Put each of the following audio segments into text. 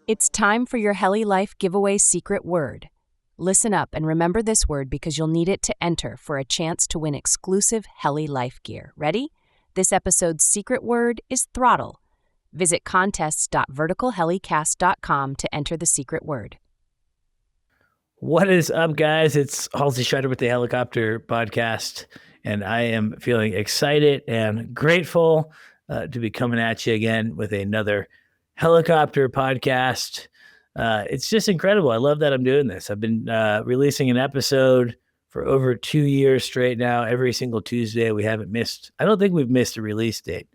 It's time for your Heli Life giveaway secret word. Listen up and remember this word because you'll need it to enter for a chance to win exclusive Heli Life gear. Ready? This episode's secret word is throttle. Visit contests.verticalhelicast.com to enter the secret word. What is up, guys? It's Halsey Schider with the Helicopter Podcast, and I am feeling excited and grateful to be coming at you again with another helicopter podcast. It's just incredible. I love that I'm doing this. I've been releasing an episode for over 2 years straight now. Every single Tuesday, I don't think we've missed a release date.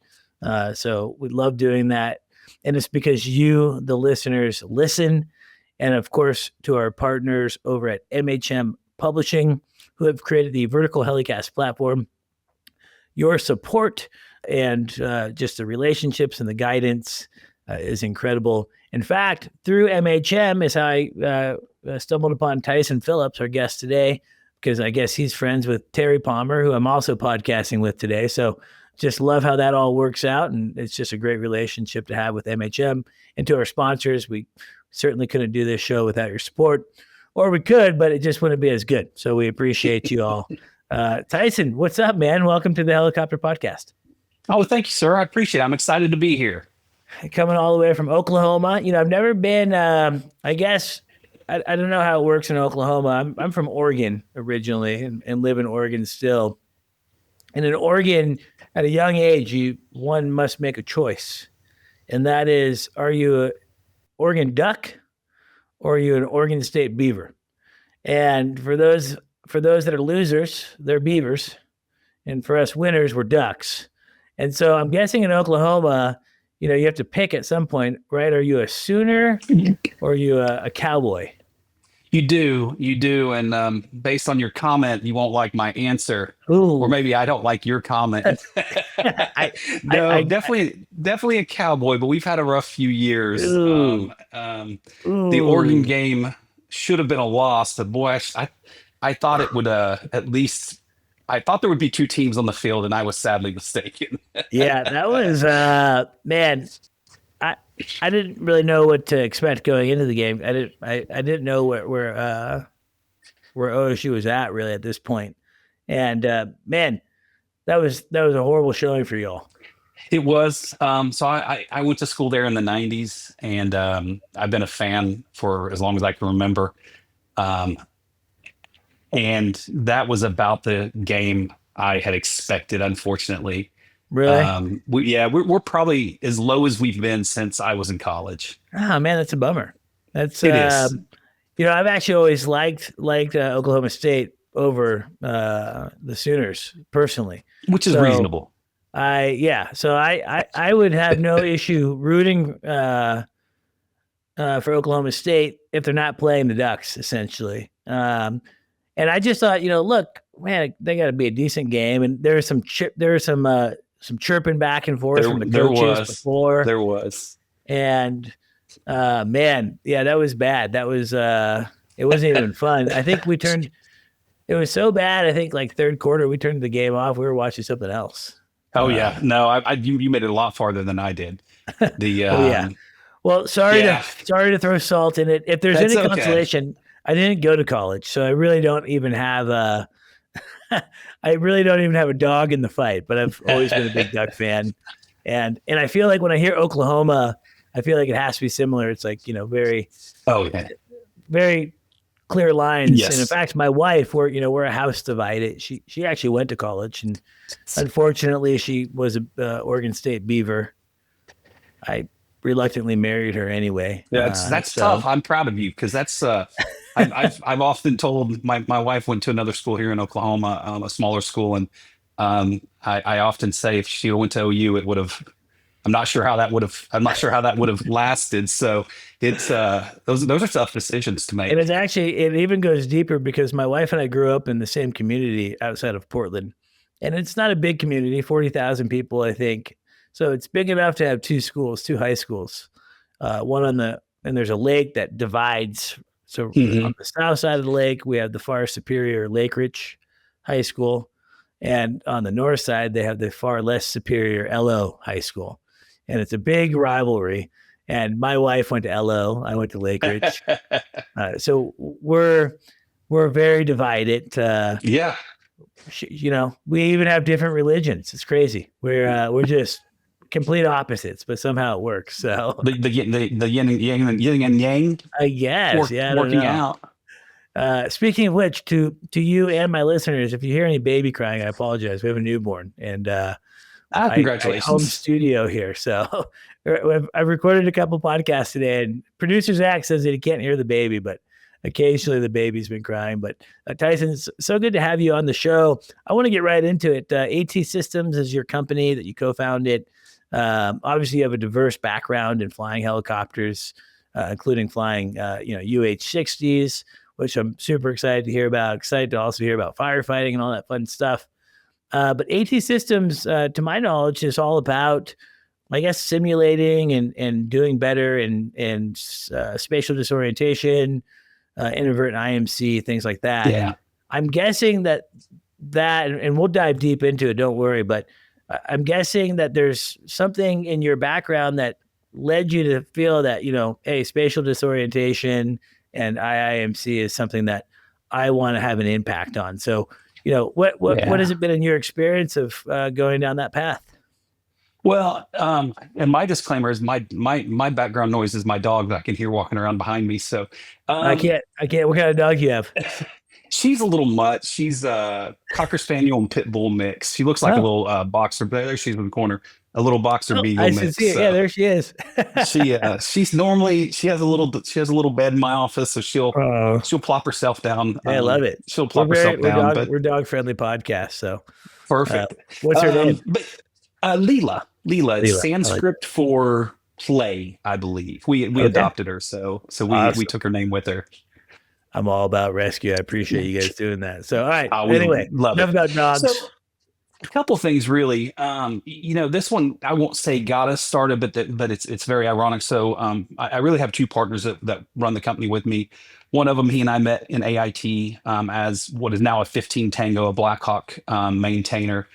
So we love doing that. And it's because you, the listeners, listen. And of course, to our partners over at MHM Publishing, who have created the Vertical HeliCASTS platform. Your support and just the relationships and the guidance is incredible. In fact, through MHM is how I stumbled upon Tyson Phillips, our guest today, because I guess he's friends with Terry Palmer, who I'm also podcasting with today. So just love how that all works out. And it's just a great relationship to have with MHM. And to our sponsors, we certainly couldn't do this show without your support, or we could, but it just wouldn't be as good. So we appreciate you all. Tyson, what's up, man? Welcome to the Helicopter Podcast. Oh, thank you, sir. I appreciate it. I'm excited to be here. Coming all the way from Oklahoma. You know, I've never been, I guess, I don't know how it works in Oklahoma. I'm from Oregon originally and live in Oregon still. And in Oregon, at a young age, one must make a choice. And that is, are you an Oregon duck or are you an Oregon State beaver? And for those that are losers, they're beavers. And for us winners, we're ducks. And so I'm guessing in Oklahoma, you know, you have to pick at some point, right? Are you a Sooner or are you a Cowboy? You do. And based on your comment, you won't like my answer. Ooh. Or maybe I don't like your comment. Definitely a Cowboy, but we've had a rough few years. The Oregon game should have been a loss, but boy, I thought it would I thought there would be two teams on the field, and I was sadly mistaken. Yeah, that was, man, I didn't really know what to expect going into the game. I didn't know where OSU was at really at this point. And man, that was a horrible showing for y'all. It was. So I went to school there in the 90s, and I've been a fan for as long as I can remember. And that was about the game I had expected, unfortunately. Really? We're probably as low as we've been since I was in college. Oh man, that's a bummer. It is. You know, I've actually always liked Oklahoma State over the Sooners personally, which is reasonable. So I would have no issue rooting for Oklahoma State if they're not playing the Ducks, essentially. And I just thought, you know, look, man, they got to be a decent game. And there was some chirping back and forth from the coaches before. There was. And man, yeah, that was bad. That was it wasn't even fun. I think it was so bad. I think like third quarter, we turned the game off. We were watching something else. Oh yeah, no, you made it a lot farther than I did. Well, sorry to throw salt in it. If there's any consolation. I didn't go to college, so I really don't even have a dog in the fight, but I've always been a big Duck fan. And I feel like when I hear Oklahoma, I feel like it has to be similar. It's like, you know, very clear lines. Yes. And in fact, my wife, we're a house divided. She actually went to college, and unfortunately she was a Oregon State Beaver. I reluctantly married her anyway. That's tough. I'm proud of you because that's I've often told my wife went to another school here in Oklahoma, a smaller school, and I often say if she went to OU, it would have. I'm not sure how that would have. I'm not sure how that would have lasted. So it's those are tough decisions to And make. it's actually, it even goes deeper because my wife and I grew up in the same community outside of Portland. And it's not a big community, 40,000 people, I think. So it's big enough to have two schools, two high schools. And there's a lake that divides. So on the south side of the lake, we have the far superior Lake Rich High School. And on the north side, they have the far less superior LO High School. And it's a big rivalry. And my wife went to LO. I went to Lake Ridge. So we're very divided. Yeah. We even have different religions. It's crazy. We're just complete opposites, but somehow it works. So the yin and yang. I guess, working out. Speaking of which, to you and my listeners, if you hear any baby crying, I apologize. We have a newborn, and congratulations. I home studio here, so I've recorded a couple podcasts today, and producer Zach says that he can't hear the baby, but occasionally the baby's been crying. But Tyson, it's so good to have you on the show. I want to get right into it. AT Systems is your company that you co-founded. Obviously, you have a diverse background in flying helicopters, including flying UH-60s, which I'm super excited to hear about. Excited to also hear about firefighting and all that fun stuff. But AT Systems, to my knowledge, is all about, I guess, simulating and doing better in spatial disorientation, inadvertent IIMC, things like that. Yeah. I'm guessing that, and we'll dive deep into it, don't worry, but I'm guessing that there's something in your background that led you to feel that, hey, spatial disorientation and IIMC is something that I want to have an impact on. So, what has it been in your experience of going down that path? Well, and my disclaimer is my background noise is my dog that I can hear walking around behind me. So I can't. What kind of dog do you have? She's a little mutt. She's a Cocker Spaniel and Pit Bull mix. She looks like a little boxer. There she is in the corner. A little boxer beagle mix. I see it. Yeah, there she is. She has a little bed in my office, so she'll plop herself down. I love it. She'll plop herself down. We're dog friendly podcast, so perfect. What's her name? Leela. It's Sanskrit for play, I believe. We adopted her, so we took her name with her. I'm all about rescue. I appreciate you guys doing that. So, all right. Anyway, enough about dogs. So, a couple things really. This one I won't say got us started, but it's very ironic. So I really have two partners that run the company with me. One of them, he and I met in AIT as what is now a 15 Tango, a Black Hawk maintainer.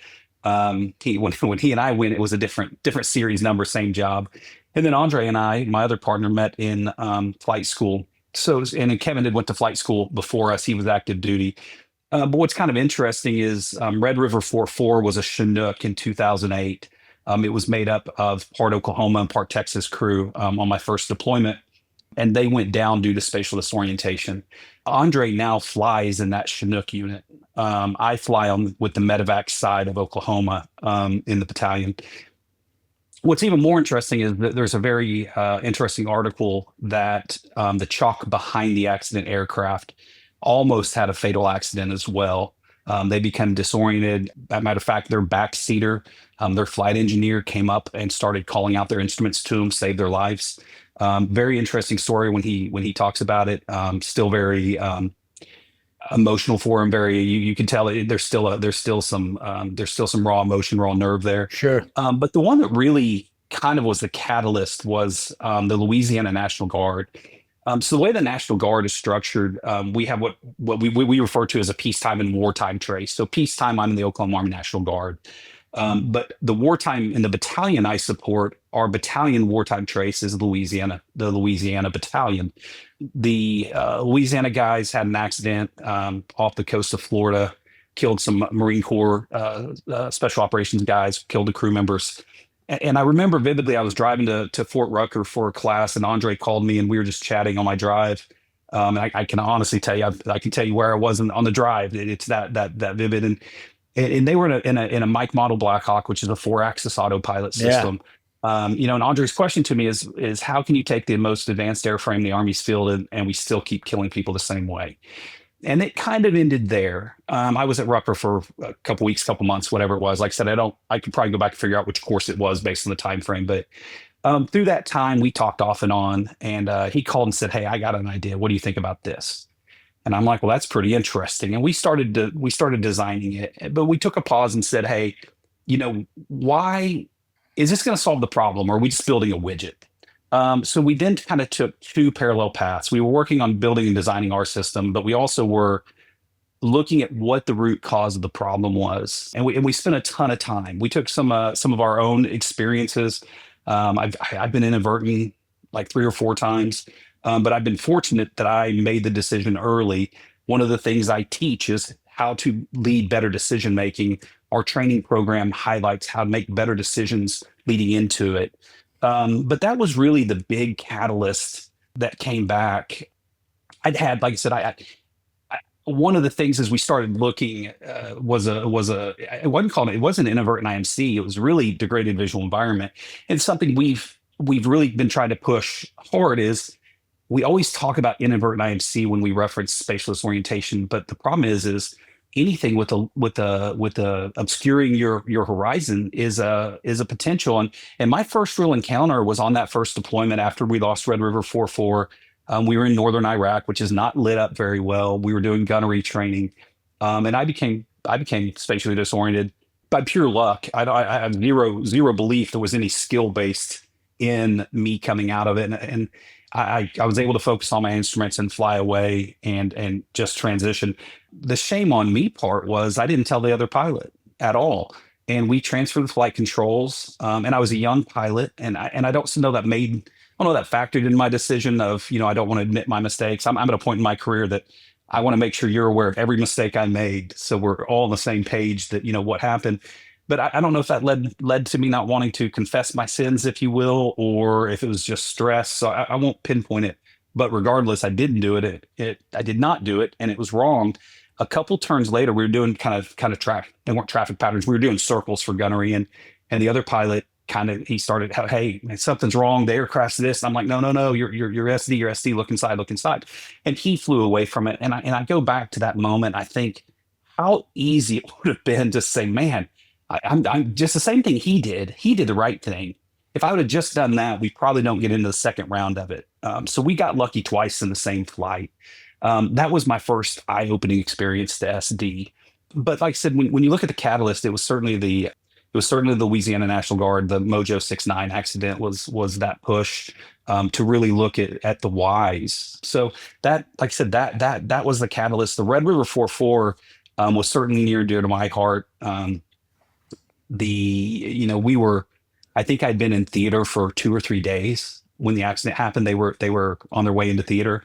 When he and I went, it was a different series number, same job. And then Andre and I, my other partner, met in flight school. So, and then Kevin had went to flight school before us. He was active duty. But what's kind of interesting is Red River 4-4 was a Chinook in 2008. It was made up of part Oklahoma and part Texas crew on my first deployment. And they went down due to spatial disorientation. Andre now flies in that Chinook unit. I fly with the medevac side of Oklahoma in the battalion. What's even more interesting is that there's a very interesting article that the chalk behind the accident aircraft almost had a fatal accident as well. They became disoriented. As a matter of fact, their backseater, their flight engineer came up and started calling out their instruments to them, saved their lives. Very interesting story when he talks about it. Still very emotional for him. Very, you can tell there's still some raw emotion, raw nerve there. Sure. But the one that really kind of was the catalyst was the Louisiana National Guard. So the way the National Guard is structured, we have what we refer to as a peacetime and wartime trace. So peacetime, I'm in the Oklahoma Army National Guard. But the wartime in the battalion I support, our battalion wartime trace is the Louisiana battalion. The Louisiana guys had an accident off the coast of Florida, killed some Marine Corps special operations guys, killed the crew members. And I remember vividly, I was driving to Fort Rucker for a class, and Andre called me, and we were just chatting on my drive. And I can honestly tell you, I can tell you where I was on the drive. It's that vivid. And they were in a Mike model Black Hawk, which is a 4-axis autopilot system. Yeah. And Andre's question to me is how can you take the most advanced airframe the Army's fielded and we still keep killing people the same way? And it kind of ended there. I was at Rucker for a couple weeks, couple months, whatever it was. Like I said, I could probably go back and figure out which course it was based on the time frame. But through that time, we talked off and on, and he called and said, "Hey, I got an idea. What do you think about this?" And I'm like, "Well, that's pretty interesting." And we started designing it, but we took a pause and said, "Hey, why is this going to solve the problem, or are we just building a widget?" So we then kind of took two parallel paths. We were working on building and designing our system, but we also were looking at what the root cause of the problem was, and we spent a ton of time. We took some of our own experiences. I've been inadvertent like 3 or 4 times, but I've been fortunate that I made the decision early. One of the things I teach is how to lead better decision making. Our training program highlights how to make better decisions leading into it. But that was really the big catalyst that came back. Like I said, one of the things as we started looking it wasn't inadvertent IMC. It was really degraded visual environment. And something we've really been trying to push hard is we always talk about inadvertent IMC when we reference spatial disorientation, but the problem is anything with the obscuring your horizon is a potential. And my first real encounter was on that first deployment after we lost Red River 4-4. We were in northern Iraq, which is not lit up very well. We were doing gunnery training, and I became spatially disoriented by pure luck. I have zero belief there was any skill based in me coming out of it, and I was able to focus on my instruments and fly away and just transition. The shame on me part was I didn't tell the other pilot at all, and we transferred the flight controls. And I was a young pilot, and I don't know that factored in my decision of I don't want to admit my mistakes. I'm at a point in my career that I want to make sure you're aware of every mistake I made, so we're all on the same page that what happened. But I don't know if that led to me not wanting to confess my sins, if you will, or if it was just stress. So I won't pinpoint it. But regardless, I didn't do it. I did not do it, and it was wrong. A couple turns later, we were doing kind of traffic. They weren't traffic patterns. We were doing circles for gunnery, and the other pilot he started, "Hey, man, something's wrong. The aircraft's this." And I'm like, no, you're SD, look inside. And he flew away from it. And I go back to that moment. I think how easy it would have been to say, man, I'm just the same thing he did. He did the right thing. If I would have just done that, we probably don't get into the second round of it. So we got lucky twice in the same flight. That was my first eye-opening experience to SD. But like I said, when you look at the catalyst, it was certainly the Louisiana National Guard. The Mojo 6-9 accident was that push to really look at the whys. So that, like I said, that was the catalyst. The Red River 4-4 was certainly near and dear to my heart. I think I'd been in theater for 2 or 3 days when the accident happened. They were on their way into theater.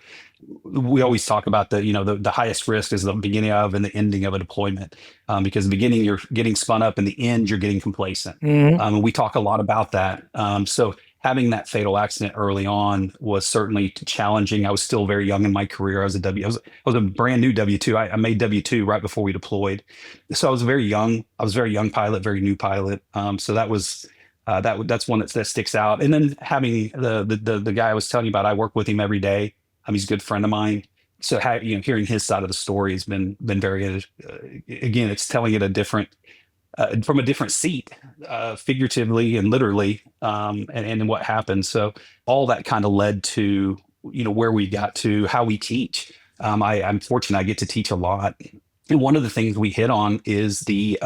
We always talk about the highest risk is the beginning of and the ending of a deployment, because the beginning you're getting spun up and the end you're getting complacent. Mm-hmm. And we talk a lot about that. So having that fatal accident early on was certainly challenging. I was still very young in my career. I was a brand new W-2. I made W-2 right before we deployed. So I was very young. I was a very young pilot, very new pilot. So that was that's one that sticks out. And then having the guy I was telling you about, I work with him every day. He's a good friend of mine. So hearing his side of the story has been very again, it's telling it from a different seat, figuratively and literally, and what happened. So all that kind of led to where we got to, how we teach. I'm fortunate I get to teach a lot, and one of the things we hit on is the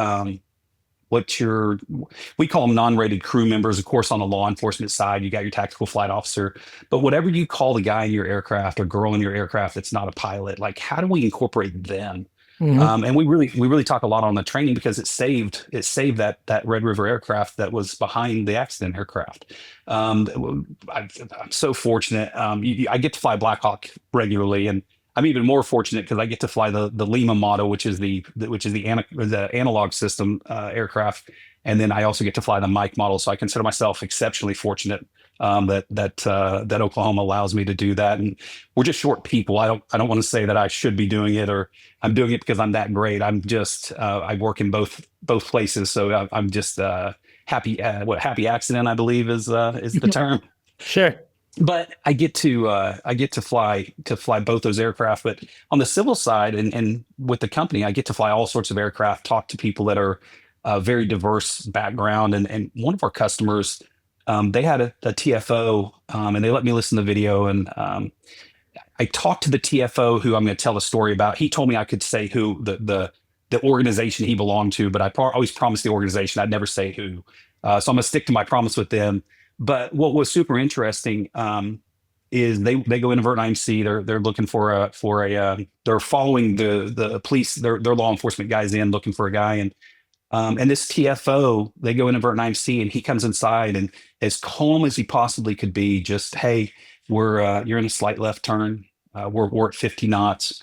we call them non-rated crew members. Of course, on the law enforcement side, you got your tactical flight officer, but whatever you call the guy in your aircraft or girl in your aircraft that's not a pilot, like how do we incorporate them? Mm-hmm. And we really talk a lot on the training because it saved that Red River aircraft that was behind the accident aircraft. I'm so fortunate. I get to fly Black Hawk regularly, and I'm even more fortunate because I get to fly the Lima model, which is the analog system aircraft, and then I also get to fly the Mike model. So I consider myself exceptionally fortunate that Oklahoma allows me to do that. And we're just short people. I don't want to say that I should be doing it or I'm doing it because I'm that great. I'm just I work in both places, so I'm just happy. Happy accident, I believe, is the term. Sure. but I get to fly both those aircraft. But on the civil side, and with the company, I get to fly all sorts of aircraft, talk to people that are very diverse background. And one of our customers, they had a TFO, and they let me listen to the video. And I talked to the TFO, who I'm going to tell a story about. He told me I could say who the organization he belonged to, but I always promised the organization I'd never say who. So I'm going to stick to my promise with them. But what was super interesting is they go into Vertical IIMC. They're looking for a they're following the police, their law enforcement guys in looking for a guy, and this TFO, they go into Vertical IIMC, and he comes inside and as calm as he possibly could be, just, hey, you're in a slight left turn. We're at 50 knots,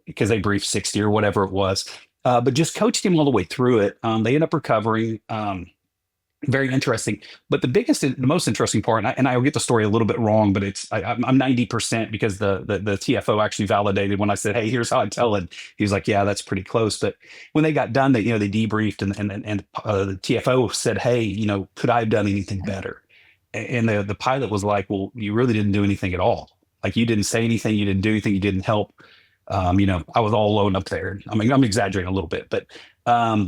because they briefed 60 or whatever it was. But just coached him all the way through it. They end up recovering. Very interesting. But the most interesting part, and I will get the story a little bit wrong, but I'm 90% because the TFO actually validated when I said, hey, here's how I tell it. He was like, yeah, that's pretty close. But when they got done, they debriefed, and the TFO said, hey, could I have done anything better? And the pilot was like, well, you really didn't do anything at all. Like, you didn't say anything, you didn't do anything, you didn't help. I was all alone up there. I mean, I'm exaggerating a little bit, but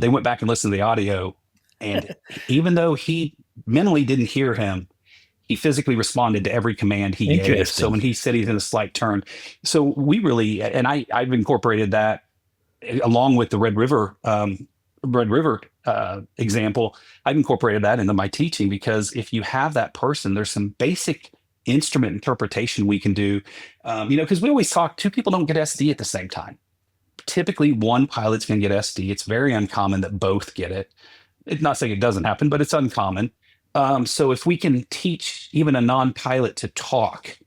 they went back and listened to the audio. And even though he mentally didn't hear him, he physically responded to every command he gave. So when he said he's in a slight turn, so we really, and I've incorporated that along with the Red River example. I've incorporated that into my teaching, because if you have that person, there's some basic instrument interpretation we can do. Because we always talk, two people don't get SD at the same time. Typically, one pilot's going to get SD. It's very uncommon that both get it. It's not saying it doesn't happen, but it's uncommon. So if we can teach even a non-pilot to talk,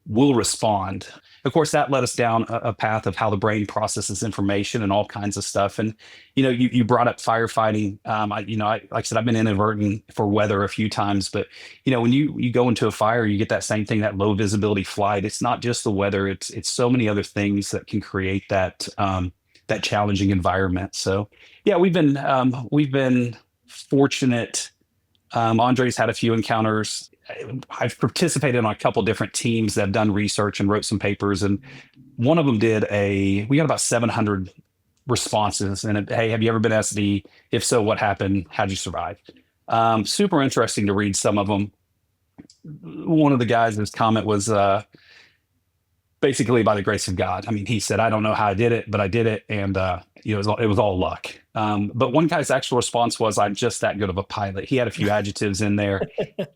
we'll respond. Of course, that led us down a path of how the brain processes information and all kinds of stuff. And, you brought up firefighting. Like I said, I've been inadvertent for weather a few times, but, when you go into a fire, you get that same thing, that low visibility flight. It's not just the weather. It's so many other things that can create that challenging environment. So, yeah, we've been fortunate. Andre's had a few encounters. I've participated on a couple different teams that have done research and wrote some papers, and one of them we got about 700 responses. And hey, have you ever been SD? If so, what happened? How'd you survive? Super interesting to read some of them. One of the guys, his comment was basically, by the grace of God. I mean, he said, I don't know how I did it, but I did it, and it was all luck. But one guy's actual response was, I'm just that good of a pilot. He had a few adjectives in there.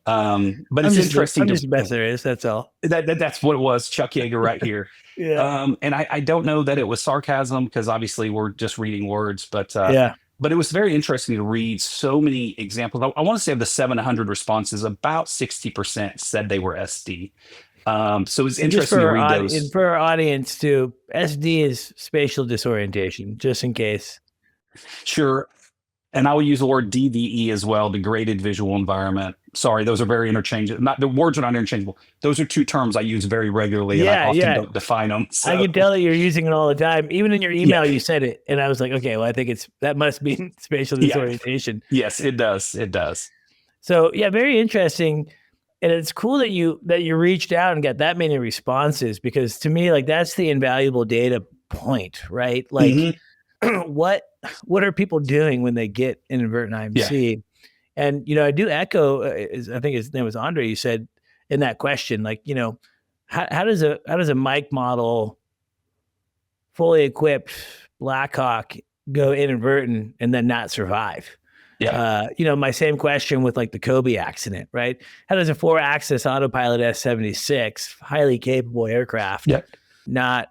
But it's interesting. I'm just messing. That's all. That's what it was. Chuck Yeager right here. Yeah. And I don't know that it was sarcasm, because obviously we're just reading words, but yeah. But it was very interesting to read so many examples. I want to say of the 700 responses, about 60% said they were SD. So it's interesting to read those. And for our audience too, SD is spatial disorientation, just in case. Sure. And I will use the word DVE as well, degraded visual environment. Sorry, those are very interchangeable. The words are not interchangeable. Those are two terms I use very regularly, and I often don't define them. So. I can tell that you're using it all the time. Even in your email, you said it, and I was like, okay, well, I think that must be spatial disorientation. Yes, it does. It does. So yeah, very interesting. And it's cool that you reached out and got that many responses, because to me, like, that's the invaluable data point, right? Like, what are people doing when they get an inadvertent IMC? Yeah. And, I do echo, I think his name was Andre, you said in that question, like, how does a Mike model fully equipped Black Hawk go inadvertent and then not survive? Yeah. My same question with like the Kobe accident, right? How does a 4-axis autopilot S-76, highly capable aircraft, not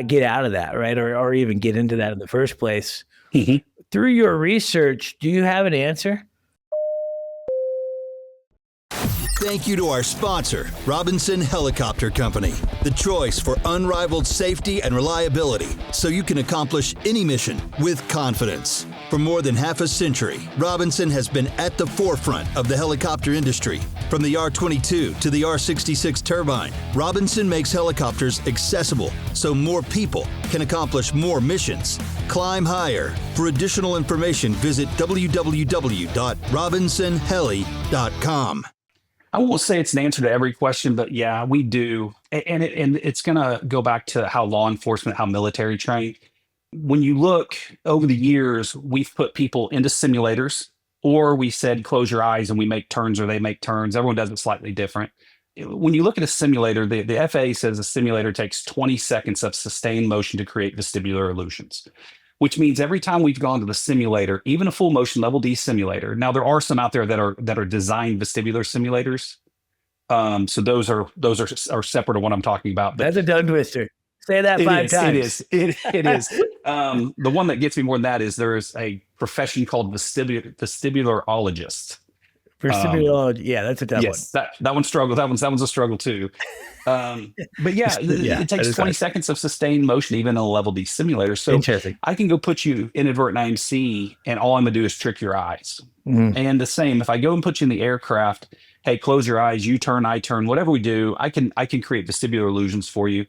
get out of that, right? Or even get into that in the first place? Mm-hmm. Through your research, do you have an answer? Thank you to our sponsor, Robinson Helicopter Company, the choice for unrivaled safety and reliability, so you can accomplish any mission with confidence. For more than half a century, Robinson has been at the forefront of the helicopter industry. From the R-22 to the R-66 turbine, Robinson makes helicopters accessible so more people can accomplish more missions. Climb higher. For additional information, visit www.robinsonheli.com. I won't say it's an answer to every question, but yeah, we do. And it's going to go back to how law enforcement, how military trained. When you look over the years, we've put people into simulators, or we said, close your eyes and we make turns, or they make turns. Everyone does it slightly different. When you look at a simulator, the FAA says a simulator takes 20 seconds of sustained motion to create vestibular illusions, which means every time we've gone to the simulator, even a full motion level D simulator. Now there are some out there that are designed vestibular simulators. So those are separate of what I'm talking about. But that's a tongue twister. Say that 5 times. It is. The one that gets me more than that is there is a profession called vestibularologist. Vestibular, yeah, that's a tough one. Yes, that one struggle. That one's a struggle too. But yeah, it takes 20 seconds of sustained motion, even in a level D simulator. So I can go put you inadvertent IMC, and all I'm gonna do is trick your eyes. Mm-hmm. And the same, if I go and put you in the aircraft, hey, close your eyes, you turn, I turn, whatever we do, I can create vestibular illusions for you.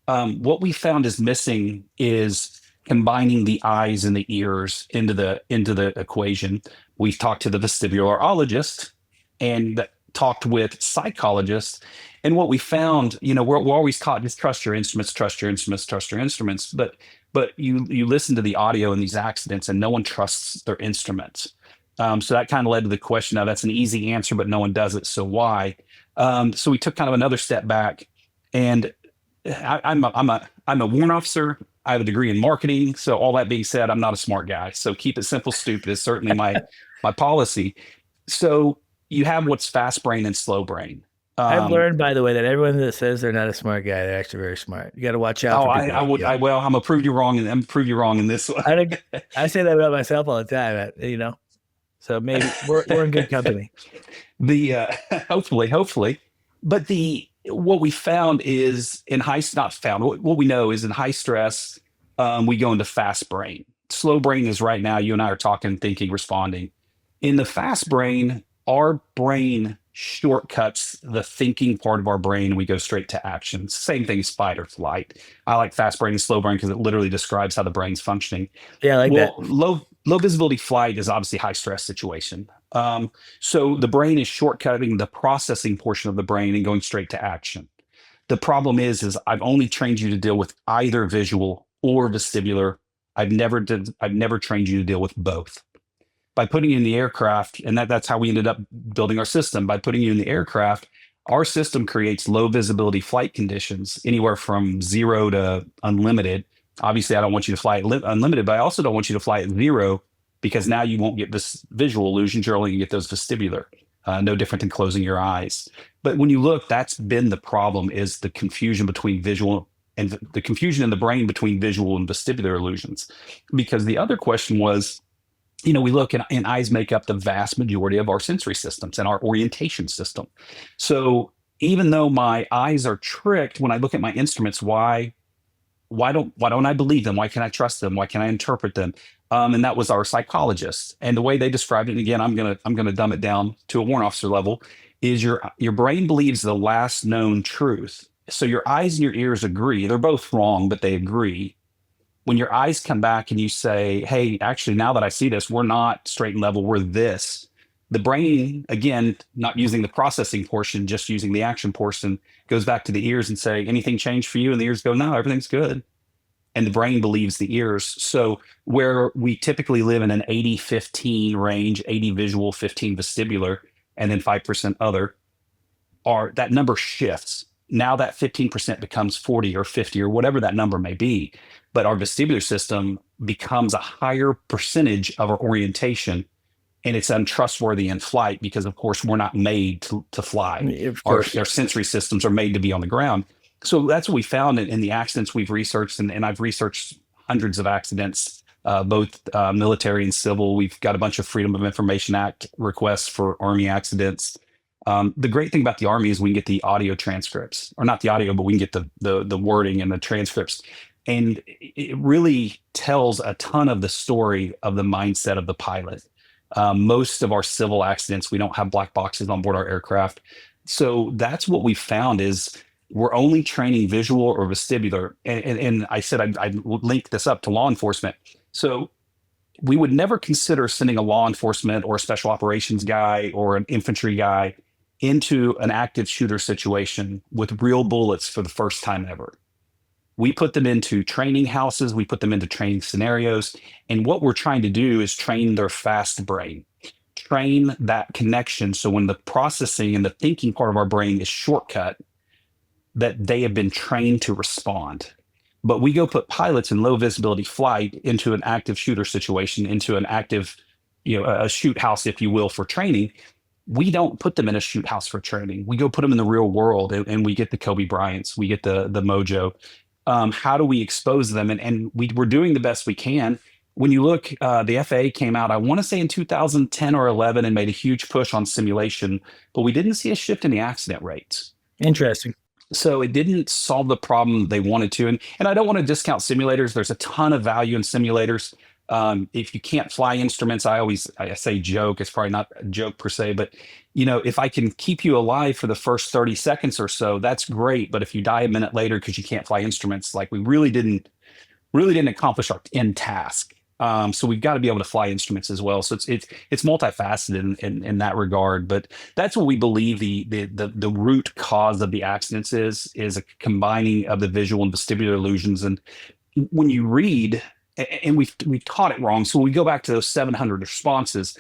What we found is missing is combining the eyes and the ears into the equation. We've talked to the vestibularologist and talked with psychologists. And what we found, we're always taught, just trust your instruments, trust your instruments, trust your instruments. But you listen to the audio in these accidents and no one trusts their instruments. So that kind of led to the question. Now that's an easy answer, but no one does it. So why? So we took kind of another step back, and I'm a warrant officer. I have a degree in marketing. So all that being said, I'm not a smart guy. So keep it simple, stupid is certainly my policy. So you have what's fast brain and slow brain. I've learned, by the way, that everyone that says they're not a smart guy, they're actually very smart. You got to watch out. I'm gonna prove you wrong, and I'm gonna prove you wrong in this one. I say that about myself all the time. So maybe we're in good company. Hopefully, but what we found is what we know is in high stress, we go into fast brain. Slow brain is right now, you and I are talking, thinking, responding. In the fast brain, our brain shortcuts the thinking part of our brain, and we go straight to action. Same thing as fight or flight. I like fast brain and slow brain because it literally describes how the brain's functioning. Yeah, I like that. Low visibility flight is obviously high stress situation. So the brain is shortcutting the processing portion of the brain and going straight to action. The problem is I've only trained you to deal with either visual or vestibular. I've never trained you to deal with both. By putting you in the aircraft, and that's how we ended up building our system. By putting you in the aircraft, our system creates low visibility flight conditions, anywhere from 0 to unlimited. Obviously, I don't want you to fly at unlimited, but I also don't want you to fly at 0, because now you won't get this visual illusions. You're only going to get those vestibular, no different than closing your eyes. But when you look, that's been the problem, is the confusion between visual and the confusion in the brain between visual and vestibular illusions. Because the other question was, we look and eyes make up the vast majority of our sensory systems and our orientation system. So even though my eyes are tricked, when I look at my instruments, why don't I believe them? Why can I trust them? Why can I interpret them? And that was our psychologist. And the way they described it, and again, I'm gonna dumb it down to a warrant officer level, is your brain believes the last known truth. So your eyes and your ears agree. They're both wrong, but they agree. When your eyes come back and you say, hey, actually, now that I see this, we're not straight and level, we're this. The brain, again, not using the processing portion, just using the action portion, goes back to the ears and say, anything changed for you? And the ears go, no, everything's good. And the brain believes the ears. So where we typically live in an 80-15 range, 80 visual, 15 vestibular, and then 5% other, that number shifts. Now that 15% becomes 40 or 50 or whatever that number may be. But our vestibular system becomes a higher percentage of our orientation, and it's untrustworthy in flight because, of course, we're not made to fly. Our sensory systems are made to be on the ground. So that's what we found in the accidents we've researched, and I've researched hundreds of accidents, both military and civil. We've got a bunch of Freedom of Information Act requests for Army accidents. The great thing about the Army is we can get the audio transcripts, or not the audio, but we can get the wording and the transcripts. And it really tells a ton of the story of the mindset of the pilot. Most of our civil accidents, we don't have black boxes on board our aircraft. So that's what we found is we're only training visual or vestibular. And I said I'd link this up to law enforcement. So we would never consider sending a law enforcement or a special operations guy or an infantry guy into an active shooter situation with real bullets for the first time ever. We put them into training houses, we put them into training scenarios, and what we're trying to do is train their fast brain, train that connection. So when the processing and the thinking part of our brain is shortcut, that they have been trained to respond. But we go put pilots in low visibility flight into an active shooter situation, into an active, a shoot house, if you will, for training. We don't put them in a shoot house for training. We go put them in the real world, and we get the Kobe Bryants, we get the Mojo. How do we expose them? And we're doing the best we can. When you look, the FAA came out, I want to say in 2010 or 11, and made a huge push on simulation, but we didn't see a shift in the accident rates. Interesting. So it didn't solve the problem they wanted to. And I don't want to discount simulators. There's a ton of value in simulators. If you can't fly instruments, I say joke. It's probably not a joke per se, but if I can keep you alive for the first 30 seconds or so, that's great. But if you die a minute later because you can't fly instruments, like we really didn't accomplish our end task. So we've got to be able to fly instruments as well. So it's multifaceted in that regard. But that's what we believe the root cause of the accidents is a combining of the visual and vestibular illusions. And when you read, and we've taught it wrong. So when we go back to those 700 responses,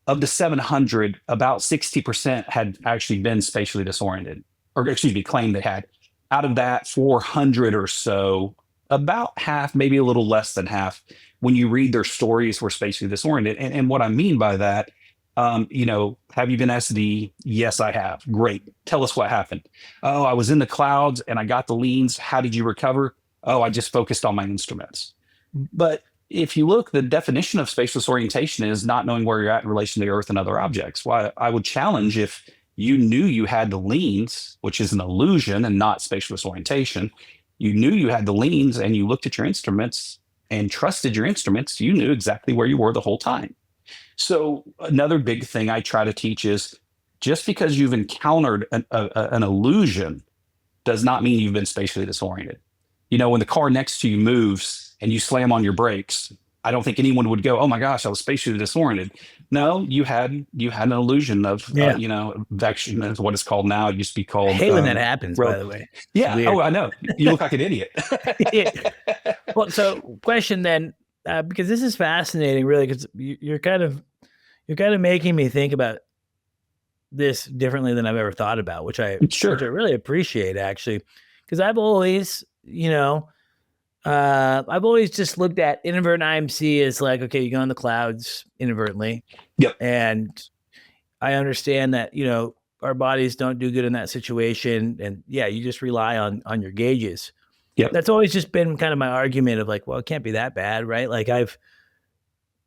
of the 700, about 60% had actually been spatially disoriented, or claimed they had. Out of that 400 or so, about half, maybe a little less than half, when you read their stories, were spatially disoriented. And what I mean by that, have you been SD? Yes, I have. Great. Tell us what happened. Oh, I was in the clouds and I got the leans. How did you recover? Oh, I just focused on my instruments. But if you look, the definition of spatial disorientation is not knowing where you're at in relation to the Earth and other objects. Well, I would challenge, if you knew you had the leans, which is an illusion and not spatial disorientation, you knew you had the leans and you looked at your instruments and trusted your instruments, you knew exactly where you were the whole time. So another big thing I try to teach is, just because you've encountered an illusion does not mean you've been spatially disoriented. When the car next to you moves and you slam on your brakes, I don't think anyone would go, "Oh my gosh, I was spatially disoriented." No, you had an illusion of, vection is what it's called now. It used to be called. I hate when that happens, by the way. Yeah. Oh, I know. You look like an idiot. Yeah. Well, so question then, because this is fascinating, really, because you're kind of making me think about this differently than I've ever thought about, which I really appreciate, actually, because I've always just looked at inadvertent IMC as like, okay, you go in the clouds inadvertently. Yep. And I understand that, our bodies don't do good in that situation. And yeah, you just rely on your gauges. Yep. That's always just been kind of my argument of like, well, it can't be that bad, right? Like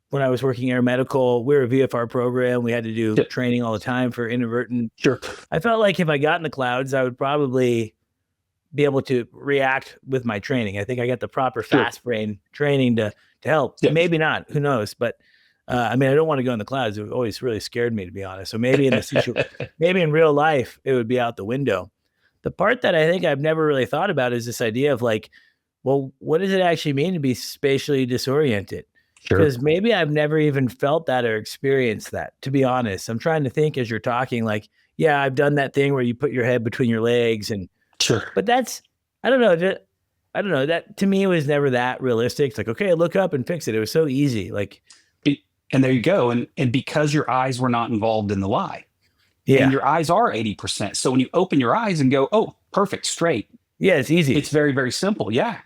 when I was working air medical, we were a VFR program. We had to do training all the time for inadvertent. Sure. I felt like if I got in the clouds, I would probably be able to react with my training. I think I got the proper fast brain training to help. Yep. Maybe not, who knows? But I don't want to go in the clouds. It always really scared me, to be honest. So maybe in the situation, maybe in real life, it would be out the window. The part that I think I've never really thought about is this idea of like, well, what does it actually mean to be spatially disoriented? Because maybe I've never even felt that or experienced that, to be honest. I'm trying to think as you're talking, like, yeah, I've done that thing where you put your head between your legs and but that's, I don't know. That to me was never that realistic. It's like, okay, look up and fix it. It was so easy. Like, and there you go. And because your eyes were not involved in the lie, and your eyes are 80%. So when you open your eyes and go, oh, perfect, straight. Yeah, it's easy. It's very, very simple. Yeah.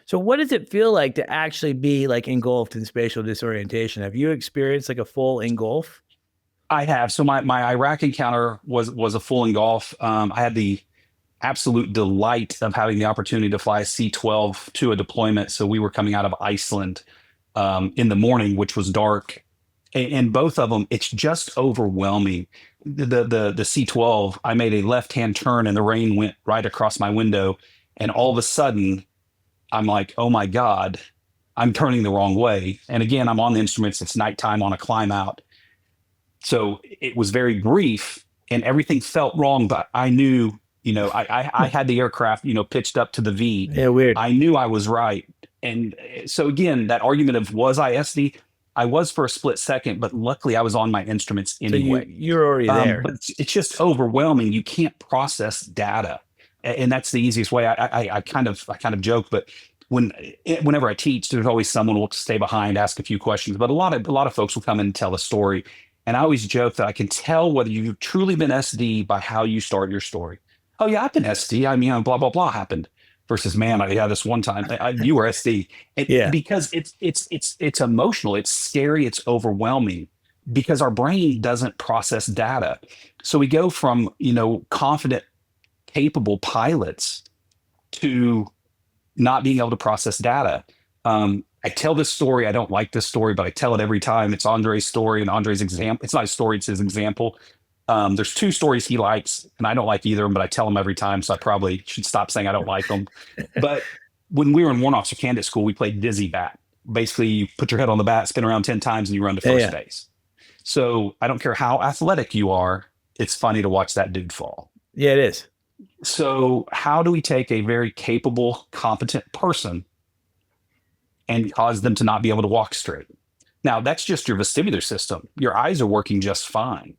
So what does it feel like to actually be like engulfed in spatial disorientation? Have you experienced like a full engulf? I have. So my Iraq encounter was a full engulf. I had the absolute delight of having the opportunity to fly a C-12 to a deployment. So we were coming out of Iceland in the morning, which was dark. And both of them, it's just overwhelming. The C-12, I made a left-hand turn and the rain went right across my window. And all of a sudden, I'm like, oh my God, I'm turning the wrong way. And again, I'm on the instruments. It's nighttime on a climb out. So it was very brief and everything felt wrong, but I knew, I had the aircraft, pitched up to the V. Yeah, weird. I knew I was right. And so again, that argument of was I SD? I was for a split second, but luckily I was on my instruments anyway. So you're already there. But it's just overwhelming. You can't process data, and that's the easiest way. I kind of joke, but whenever I teach, there's always someone who will stay behind, ask a few questions. But a lot of folks will come in and tell a story, and I always joke that I can tell whether you've truly been SD by how you start your story. Oh yeah, I've been SD. I mean, blah blah blah happened. Versus, man, this one time you were SD. Because it's emotional, it's scary, it's overwhelming, because our brain doesn't process data. So we go from confident, capable pilots to not being able to process data. I tell this story. I don't like this story, but I tell it every time. It's Andre's story and Andre's example. It's not a story, it's his example. There's two stories he likes, and I don't like either of them, but I tell them every time, so I probably should stop saying I don't like them. But when we were in Warrant Officer Candidate School, we played dizzy bat. Basically, you put your head on the bat, spin around 10 times, and you run to first base. So I don't care how athletic you are, it's funny to watch that dude fall. Yeah, it is. So how do we take a very capable, competent person and cause them to not be able to walk straight? Now, that's just your vestibular system. Your eyes are working just fine.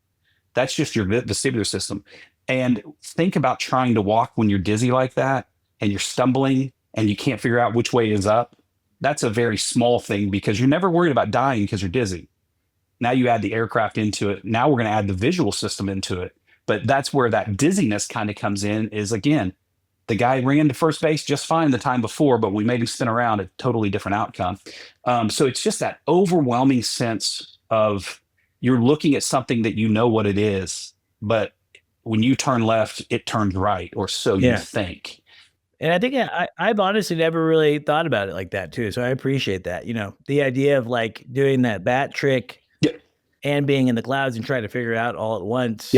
That's just your vestibular system. And think about trying to walk when you're dizzy like that and you're stumbling and you can't figure out which way is up. That's a very small thing, because you're never worried about dying because you're dizzy. Now you add the aircraft into it. Now we're going to add the visual system into it. But that's where that dizziness kind of comes in, is, again, the guy ran to first base just fine the time before, but we made him spin around, a totally different outcome. So it's just that overwhelming sense of, you're looking at something that you know what it is, but when you turn left, it turns right, or so you think. And I think I've honestly never really thought about it like that too. So I appreciate that. The idea of like doing that bat trick and being in the clouds and trying to figure it out all at once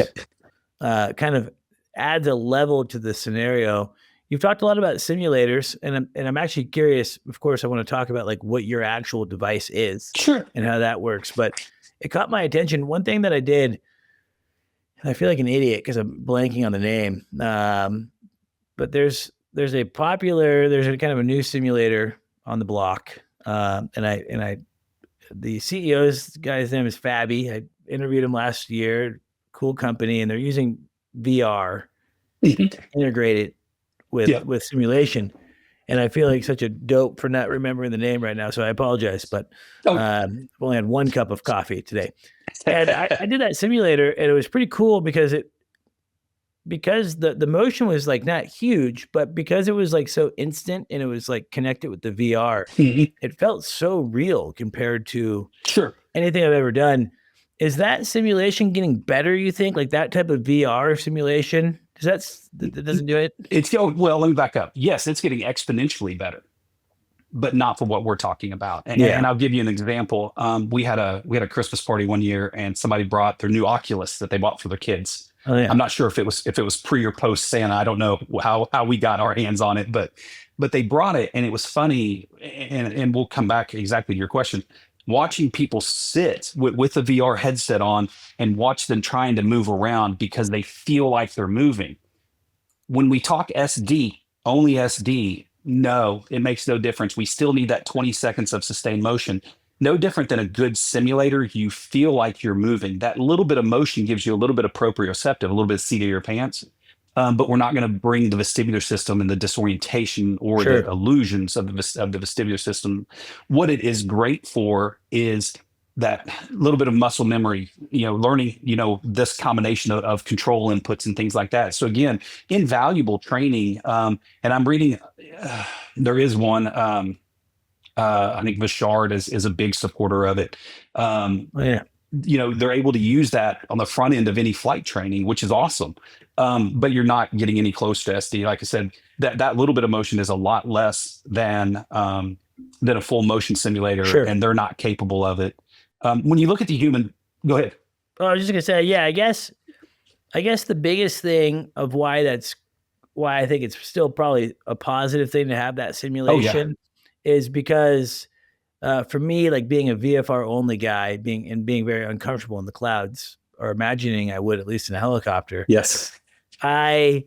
kind of adds a level to the scenario. You've talked a lot about simulators, and I'm actually curious. Of course, I want to talk about like what your actual device is, and how that works. But it caught my attention. One thing that I did, and I feel like an idiot because I'm blanking on the name. But there's a kind of a new simulator on the block, and the CEO's guy's name is Fabby. I interviewed him last year. Cool company, and they're using VR integrated with simulation. And I feel like such a dope for not remembering the name right now, so I apologize. But I've only had one cup of coffee today, and I did that simulator, and it was pretty cool because the motion was like not huge, but because it was like so instant and it was like connected with the VR, it felt so real compared to anything I've ever done. Is that simulation getting better, you think? Like that type of VR simulation? Because that doesn't do it? Well, let me back up. Yes, it's getting exponentially better, but not for what we're talking about. And I'll give you an example. We had a Christmas party one year, and somebody brought their new Oculus that they bought for their kids. Oh, yeah. I'm not sure if it was pre or post Santa. I don't know how we got our hands on it, but they brought it, and it was funny. And we'll come back exactly to your question. Watching people sit with a VR headset on and watch them trying to move around because they feel like they're moving. When we talk SD, only SD, no, it makes no difference. We still need that 20 seconds of sustained motion. No different than a good simulator. You feel like you're moving. That little bit of motion gives you a little bit of proprioceptive, a little bit of seat of your pants. But we're not going to bring the vestibular system and the disorientation or the illusions of the vestibular system. What it is great for is that little bit of muscle memory, learning, this combination of control inputs and things like that. So again, invaluable training. And I'm reading, there is one, I think Vishard is a big supporter of it. They're able to use that on the front end of any flight training, which is awesome. But you're not getting any close to SD. Like I said, that little bit of motion is a lot less than a full motion simulator, and they're not capable of it. When you look at the human, go ahead. Oh, I was just gonna say, I guess the biggest thing of why I think it's still probably a positive thing to have that simulation is because for me, like being a VFR only guy, being very uncomfortable in the clouds, or imagining I would, at least in a helicopter. Yes. I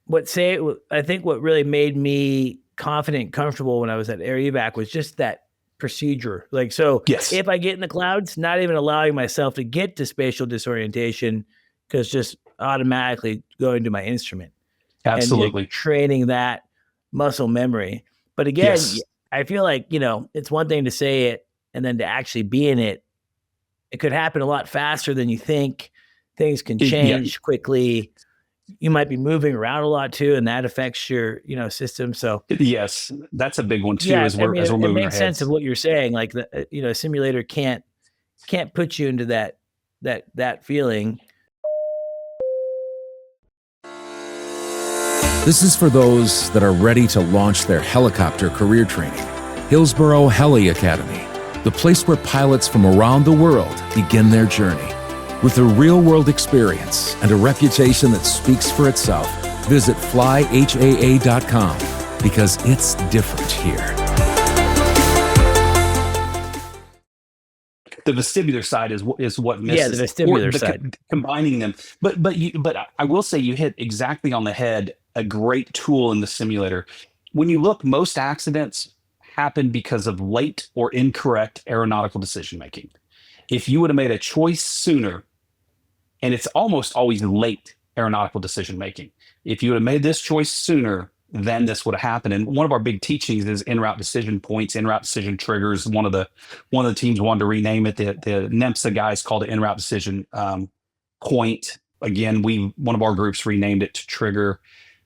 think what really made me confident and comfortable when I was at Air Evac was just that procedure. Like, so Yes. if I get in the clouds, not even allowing myself to get to spatial disorientation, because just automatically going to my instrument. Absolutely. And training that muscle memory. But again, Yes. I feel like, it's one thing to say it and then to actually be in it. It could happen a lot faster than you think. Things can change quickly. You might be moving around a lot too, and that affects your, system. So yes, that's a big one too. As we're moving our heads. It makes sense of what you're saying. Like a simulator can't put you into that feeling. This is for those that are ready to launch their helicopter career training. Hillsboro Heli Academy, the place where pilots from around the world begin their journey. With a real-world experience and a reputation that speaks for itself, visit flyhaa.com because it's different here. The vestibular side is what misses. Yeah, the vestibular side. Combining them. But I will say you hit exactly on the head a great tool in the simulator. When you look, most accidents happen because of late or incorrect aeronautical decision making. If you would have made a choice sooner, and it's almost always late aeronautical decision making. If you would have made this choice sooner, then this would have happened. And one of our big teachings is in-route decision points, in-route decision triggers. One of the teams wanted to rename it. The NEMSA guys called it in-route decision point. Again, one of our groups renamed it to trigger.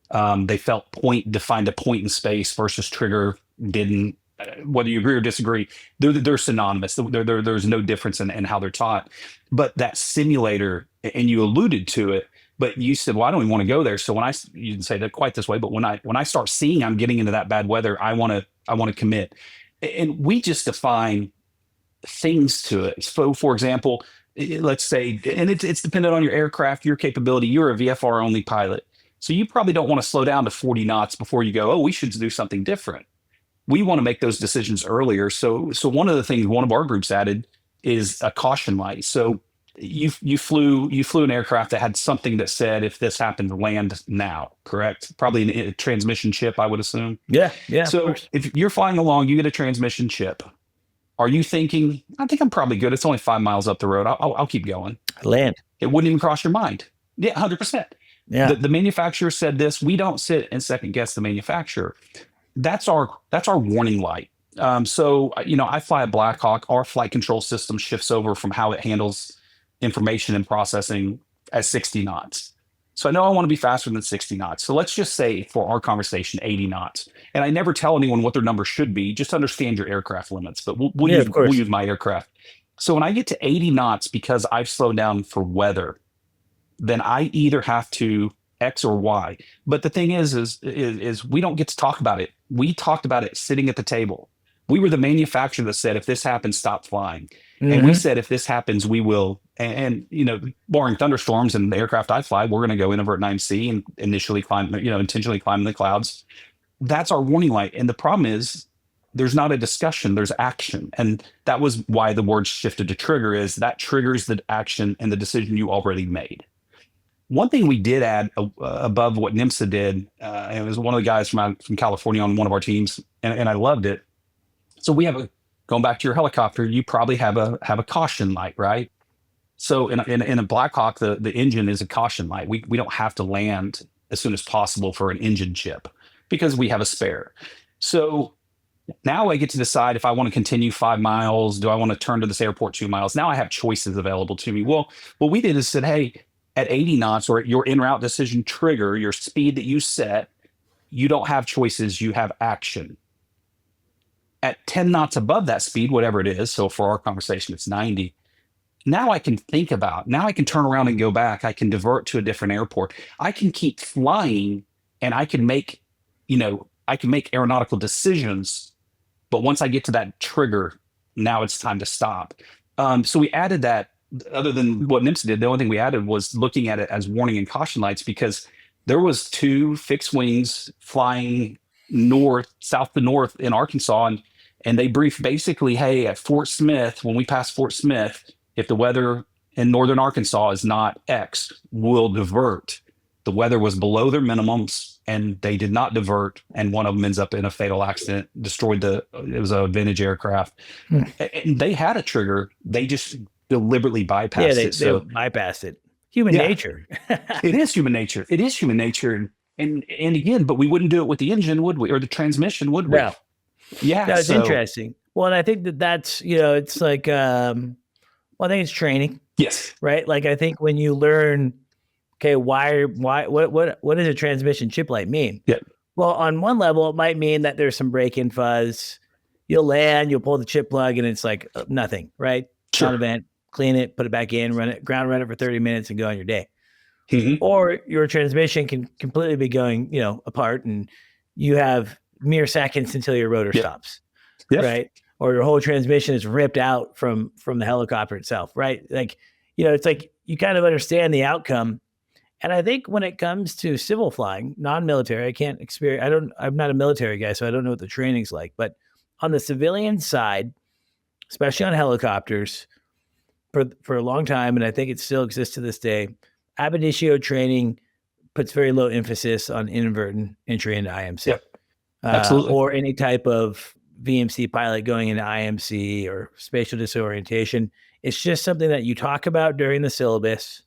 They felt point defined a point in space versus trigger didn't. Whether you agree or disagree, they're synonymous. There's no difference in how they're taught. But that simulator, and you alluded to it, but you said, well, I don't even want to go there. So you didn't say that quite this way, but when I start seeing I'm getting into that bad weather, I want to commit. And we just define things to it. So for example, let's say, and it's dependent on your aircraft, your capability. You're a VFR only pilot. So you probably don't want to slow down to 40 knots before you go, oh, we should do something different. We want to make those decisions earlier. So one of the things one of our groups added is a caution light. So you flew an aircraft that had something that said, if this happened, land now, correct? Probably a transmission chip, I would assume. Yeah. So if you're flying along, you get a transmission chip. Are you thinking, I think I'm probably good. It's only 5 miles up the road. I'll keep going. Land. It wouldn't even cross your mind. Yeah, 100%. Yeah. The manufacturer said this. We don't sit and second guess the manufacturer. That's our warning light. So I fly a Black Hawk. Our flight control system shifts over from how it handles information and processing at 60 knots. So I know I want to be faster than 60 knots. So let's just say for our conversation, 80 knots. And I never tell anyone what their number should be. Just understand your aircraft limits. But we'll use my aircraft. So when I get to 80 knots because I've slowed down for weather, then I either have to X or Y. But the thing is we don't get to talk about it. We talked about it sitting at the table. We were the manufacturer that said, if this happens, stop flying. Mm-hmm. And we said, if this happens, we will. And barring thunderstorms and the aircraft I fly, we're going to go inadvertent IIMC and intentionally climb in the clouds. That's our warning light. And the problem is there's not a discussion, there's action. And that was why the word shifted to trigger, is that triggers the action and the decision you already made. One thing we did add above what NEMSA did, and it was one of the guys from California on one of our teams, and I loved it. So we have going back to your helicopter, you probably have a caution light, right? So in a Black Hawk, the engine is a caution light. We don't have to land as soon as possible for an engine chip because we have a spare. So now I get to decide if I want to continue 5 miles. Do I want to turn to this airport 2 miles? Now I have choices available to me. Well, what we did is said, hey, at 80 knots or your en route decision trigger, your speed that you set, you don't have choices, you have action. At 10 knots above that speed, whatever it is, so for our conversation, it's 90. Now I can turn around and go back. I can divert to a different airport. I can keep flying and I can make aeronautical decisions. But once I get to that trigger, now it's time to stop. So we added that. Other than what NIMS did, the only thing we added was looking at it as warning and caution lights, because there was 2 fixed wings flying south to north in Arkansas. And they briefed basically, hey, at Fort Smith, when we pass Fort Smith, if the weather in northern Arkansas is not X, we'll divert. The weather was below their minimums. and they did not divert, and one of them ends up in a fatal accident, it was a vintage aircraft. And they had a trigger. They just deliberately bypassed it. They bypassed it. Human nature. It is human nature. It is human nature. And again, but we wouldn't do it with the engine, would we? Or the transmission, would we? No. Yeah. That's interesting. Well, and I think that's, it's like, I think it's training. Yes. Right. Like, I think when you learn, okay, what does a transmission chip light mean? Yeah. Well, on one level, it might mean that there's some break-in fuzz. You'll land, you'll pull the chip plug, and it's like nothing, right? Sure. Non-event, clean it, put it back in, ground run it for 30 minutes and go on your day. Mm-hmm. Or your transmission can completely be going, apart, and you have mere seconds until your rotor stops, right? Or your whole transmission is ripped out from the helicopter itself, right? Like, it's like you kind of understand the outcome. And I think when it comes to civil flying, non-military, I'm not a military guy, so I don't know what the training's like. But on the civilian side, especially on helicopters, for a long time, and I think it still exists to this day, ab initio training puts very low emphasis on inadvertent entry into IMC. Yep. Absolutely. Or any type of VMC pilot going into IMC or spatial disorientation. It's just something that you talk about during the syllabus.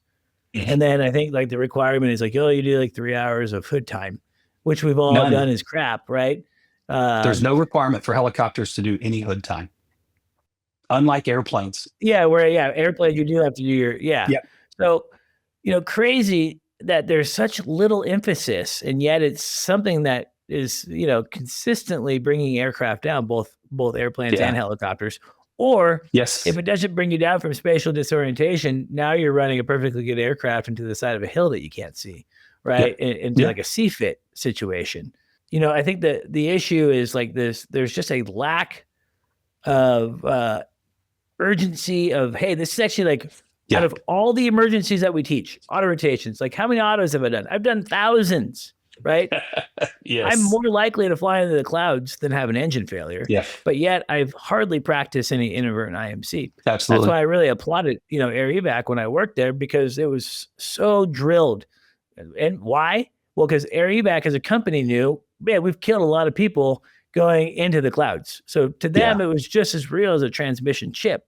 And then I think like the requirement is like, you do like 3 hours of hood time, which we've all done is crap, right? There's no requirement for helicopters to do any hood time. Unlike airplanes. Yeah, airplanes, you do have to do your, Yep. So, crazy that there's such little emphasis, and yet it's something that is, consistently bringing aircraft down, both airplanes and helicopters. Or if it doesn't bring you down from spatial disorientation, now you're running a perfectly good aircraft into the side of a hill that you can't see, right? Into like a CFIT situation. I think that the issue is like this, there's just a lack of urgency of, hey, this is actually like out of all the emergencies that we teach, auto rotations, like how many autos have I done? I've done thousands, right? Yes. I'm more likely to fly into the clouds than have an engine failure. Yeah. But yet I've hardly practiced any inadvertent IMC. Absolutely. That's why I really applauded, Air Evac when I worked there, because it was so drilled. And why? Well, because Air Evac as a company knew, man, we've killed a lot of people going into the clouds. So to them, it was just as real as a transmission chip.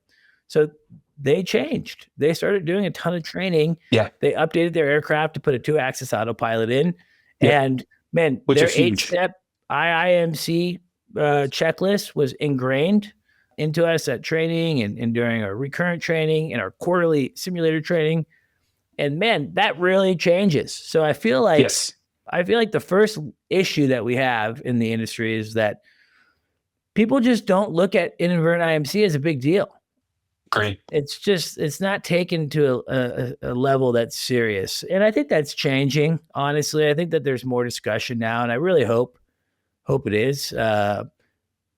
So they changed. They started doing a ton of training. Yeah. They updated their aircraft to put a 2-axis autopilot in. Yeah. And man, their 8-step IIMC checklist was ingrained into us at training and during our recurrent training and our quarterly simulator training. And man, that really changes. So I feel like the first issue that we have in the industry is that people just don't look at inadvertent IMC as a big deal. Great. It's not taken to a level that's serious. And I think that's changing. Honestly, I think that there's more discussion now, and I really hope it is.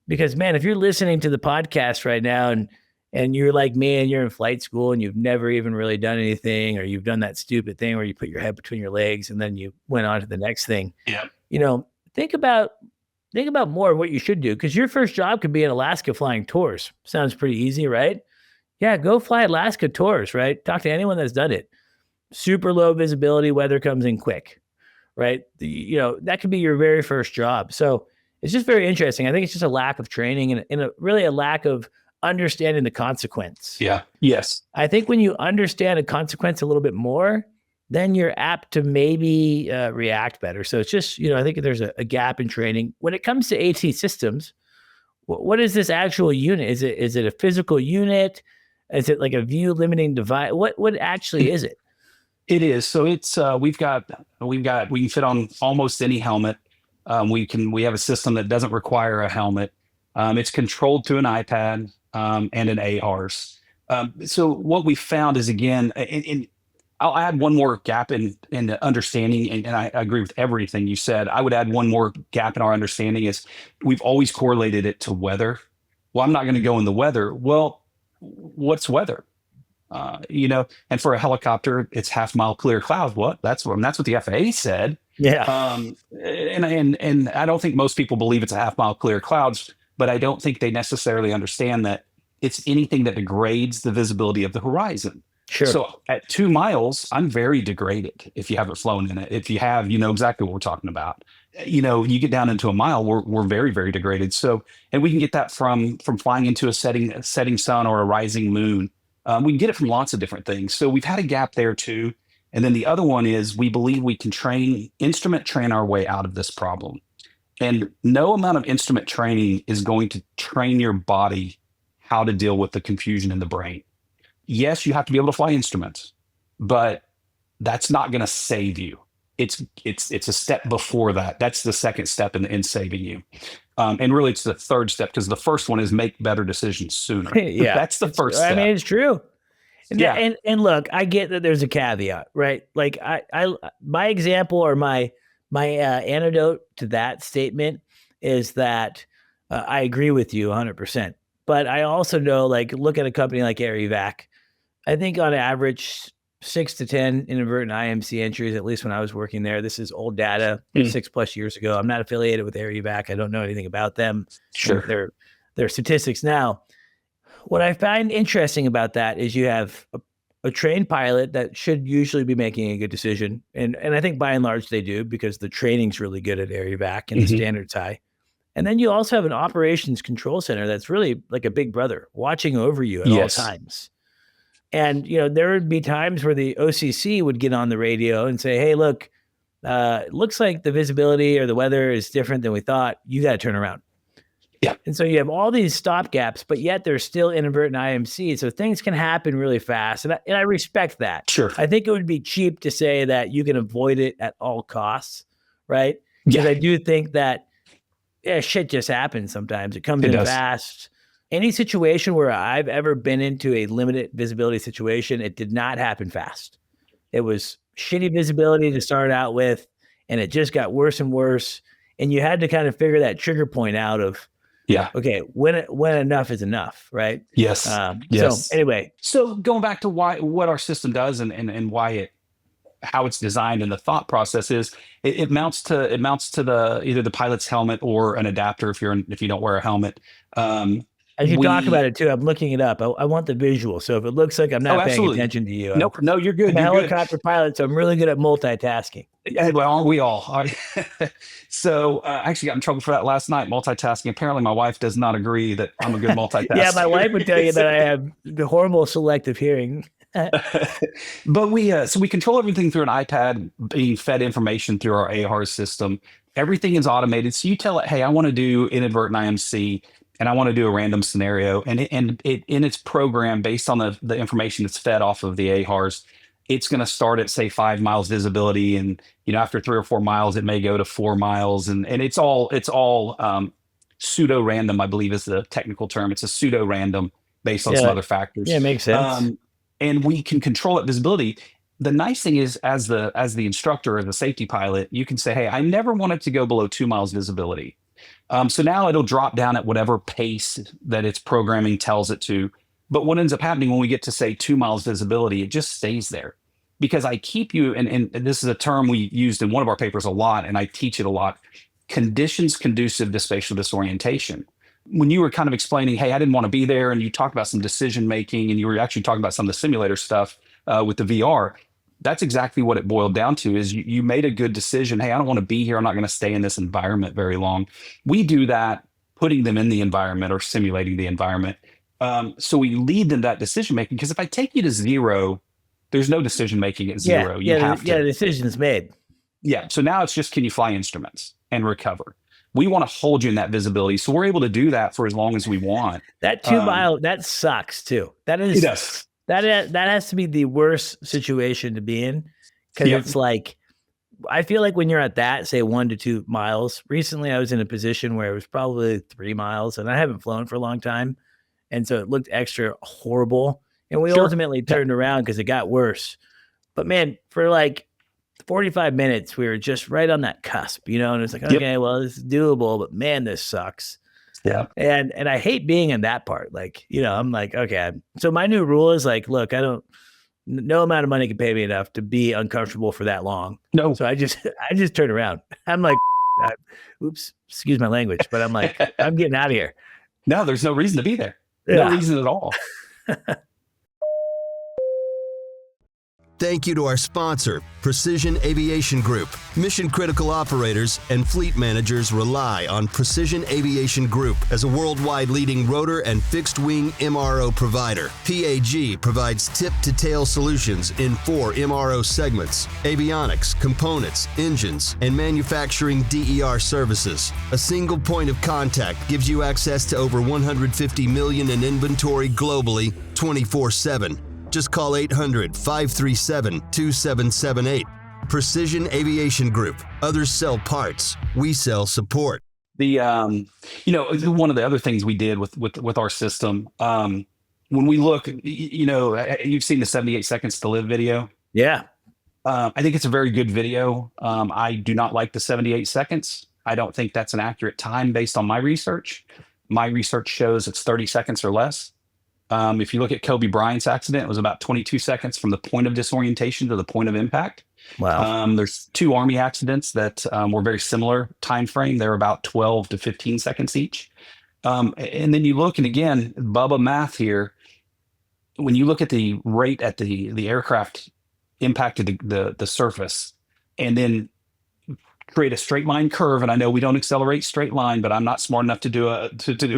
Because man, if you're listening to the podcast right now and you're like me and you're in flight school and you've never even really done anything, or you've done that stupid thing where you put your head between your legs and then you went on to the next thing. Yeah. Think about more of what you should do, because your first job could be in Alaska flying tours. Sounds pretty easy, right? Yeah, go fly Alaska tours, right? Talk to anyone that's done it. Super low visibility, weather comes in quick, right? That could be your very first job. So it's just very interesting. I think it's just a lack of training and really a lack of understanding the consequence. Yeah. Yes. I think when you understand a consequence a little bit more, then you're apt to maybe react better. So it's just, I think there's a gap in training. When it comes to AT systems, what is this actual unit? Is it a physical unit? Is it like a view limiting device? What actually is it? It is. So it's we can fit on almost any helmet. We have a system that doesn't require a helmet. It's controlled through an iPad and an ARS. So what we found is, again, and I'll add one more gap in the understanding, and I agree with everything you said. I would add one more gap in our understanding is we've always correlated it to weather. Well, I'm not going to go in the weather. Well, what's weather? And for a helicopter, it's half-mile clear clouds. That's what the FAA said. Yeah. And I don't think most people believe it's a half-mile clear clouds, but I don't think they necessarily understand that it's anything that degrades the visibility of the horizon. Sure. So at 2 miles, I'm very degraded if you haven't flown in it. If you have, you know exactly what we're talking about. You get down into a mile, we're very, very degraded. So, and we can get that from flying into a setting sun or a rising moon. We can get it from lots of different things. So we've had a gap there too. And then the other one is we believe we can instrument train our way out of this problem. And no amount of instrument training is going to train your body how to deal with the confusion in the brain. Yes, you have to be able to fly instruments, but that's not going to save you. It's a step before that. That's the second step in saving you. And really, it's the third step, because the first one is make better decisions sooner. Yeah, That's the first step. I mean, it's true. And, Yeah. and look, I get that there's a caveat, right? Like my example or my antidote to that statement is that I agree with you 100%. But I also know, like, look at a company like AirEvac. I think on average, 6 to 10 inadvertent IIMC entries, at least when I was working there. This is old data, 6+ years ago. I'm not affiliated with AirEvac. I don't know anything about them. Sure. Their statistics now. What I find interesting about that is you have a trained pilot that should usually be making a good decision. And I think by and large they do, because the training's really good at AirEvac and the standard's high. And then you also have an operations control center that's really like a big brother watching over you at all times. And, there would be times where the OCC would get on the radio and say, hey, look, it looks like the visibility or the weather is different than we thought. You got to turn around. Yeah. And so you have all these stop gaps, but yet there's still inadvertent IIMC. So things can happen really fast. And I respect that. Sure. I think it would be cheap to say that you can avoid it at all costs, right? Because I do think that shit just happens sometimes. It comes in fast. Any situation where I've ever been into a limited visibility situation, it did not happen fast. It was shitty visibility to start out with, and it just got worse and worse. And you had to kind of figure that trigger point out of, okay, when enough is enough, right? Yes. So anyway. So going back to what our system does and why how it's designed and the thought process is, it mounts to the either the pilot's helmet or an adapter if you don't wear a helmet. As you talk about it too, I'm looking it up. I want the visual. So if it looks like I'm not paying attention to you. Nope. No, you're good. I'm a helicopter pilot, so I'm really good at multitasking. Well, aren't we all? So I actually got in trouble for that last night, multitasking. Apparently my wife does not agree that I'm a good multitasker. Yeah, my wife would tell you that I have the horrible selective hearing. But we control everything through an iPad, being fed information through our AHRS system. Everything is automated. So you tell it, hey, I want to do inadvertent IMC, and I want to do a random scenario. And it in its program, based on the information that's fed off of the AHRS, it's going to start at, say, 5 miles visibility. And, after 3 or 4 miles, it may go to 4 miles. And it's all pseudo random, I believe is the technical term. It's a pseudo random based on some other factors. Yeah, it makes sense. And we can control that visibility. The nice thing is, as the instructor or the safety pilot, you can say, hey, I never want it to go below 2 miles visibility. So now it'll drop down at whatever pace that its programming tells it to. But what ends up happening when we get to, say, 2 miles visibility, it just stays there. Because I keep you, and this is a term we used in one of our papers a lot, and I teach it a lot, conditions conducive to spatial disorientation. When you were kind of explaining, hey, I didn't want to be there, and you talked about some decision making, and you were actually talking about some of the simulator stuff with the VR, that's exactly what it boiled down to, is you made a good decision. Hey, I don't want to be here. I'm not going to stay in this environment very long. We do that, putting them in the environment or simulating the environment. So we lead them that decision making, because if I take you to 0, there's no decision making at 0. The decision's made. Yeah. So now it's just, can you fly instruments and recover? We want to hold you in that visibility. So we're able to do that for as long as we want. That 2 mile, that sucks too. That is, it does. That has to be the worst situation to be in. Cause it's like, I feel like when you're at that, say 1 to 2 miles, recently I was in a position where it was probably 3 miles, and I haven't flown for a long time. And so it looked extra horrible. And we ultimately turned around because it got worse. But man, for like 45 minutes, we were just right on that cusp, and it's like, okay, well, this is doable, but man, this sucks. Yeah. And I hate being in that part. Like, I'm like, okay. So my new rule is like, look, no amount of money can pay me enough to be uncomfortable for that long. No. So I just turn around. I'm like, oops, excuse my language, but I'm like, I'm getting out of here. No, there's no reason to be there. No reason at all. Thank you to our sponsor, Precision Aviation Group. Mission-critical operators and fleet managers rely on Precision Aviation Group as a worldwide leading rotor and fixed-wing MRO provider. PAG provides tip-to-tail solutions in 4 MRO segments: avionics, components, engines, and manufacturing DER services. A single point of contact gives you access to over 150 million in inventory globally, 24/7. Just call 800-537-2778. Precision Aviation Group. Others sell parts. We sell support. The one of the other things we did with our system, when we look, you've seen the 78 seconds to live video. Yeah. I think it's a very good video. I do not like the 78 seconds. I don't think that's an accurate time based on my research. My research shows it's 30 seconds or less. If you look at Kobe Bryant's accident, it was about 22 seconds from the point of disorientation to the point of impact. Wow. There's 2 Army accidents that were very similar time frame. They're about 12 to 15 seconds each. And then you look, and again, Bubba math here, when you look at the rate at the aircraft impacted the surface, and then create a straight line curve, and I know we don't accelerate straight line, but I'm not smart enough to do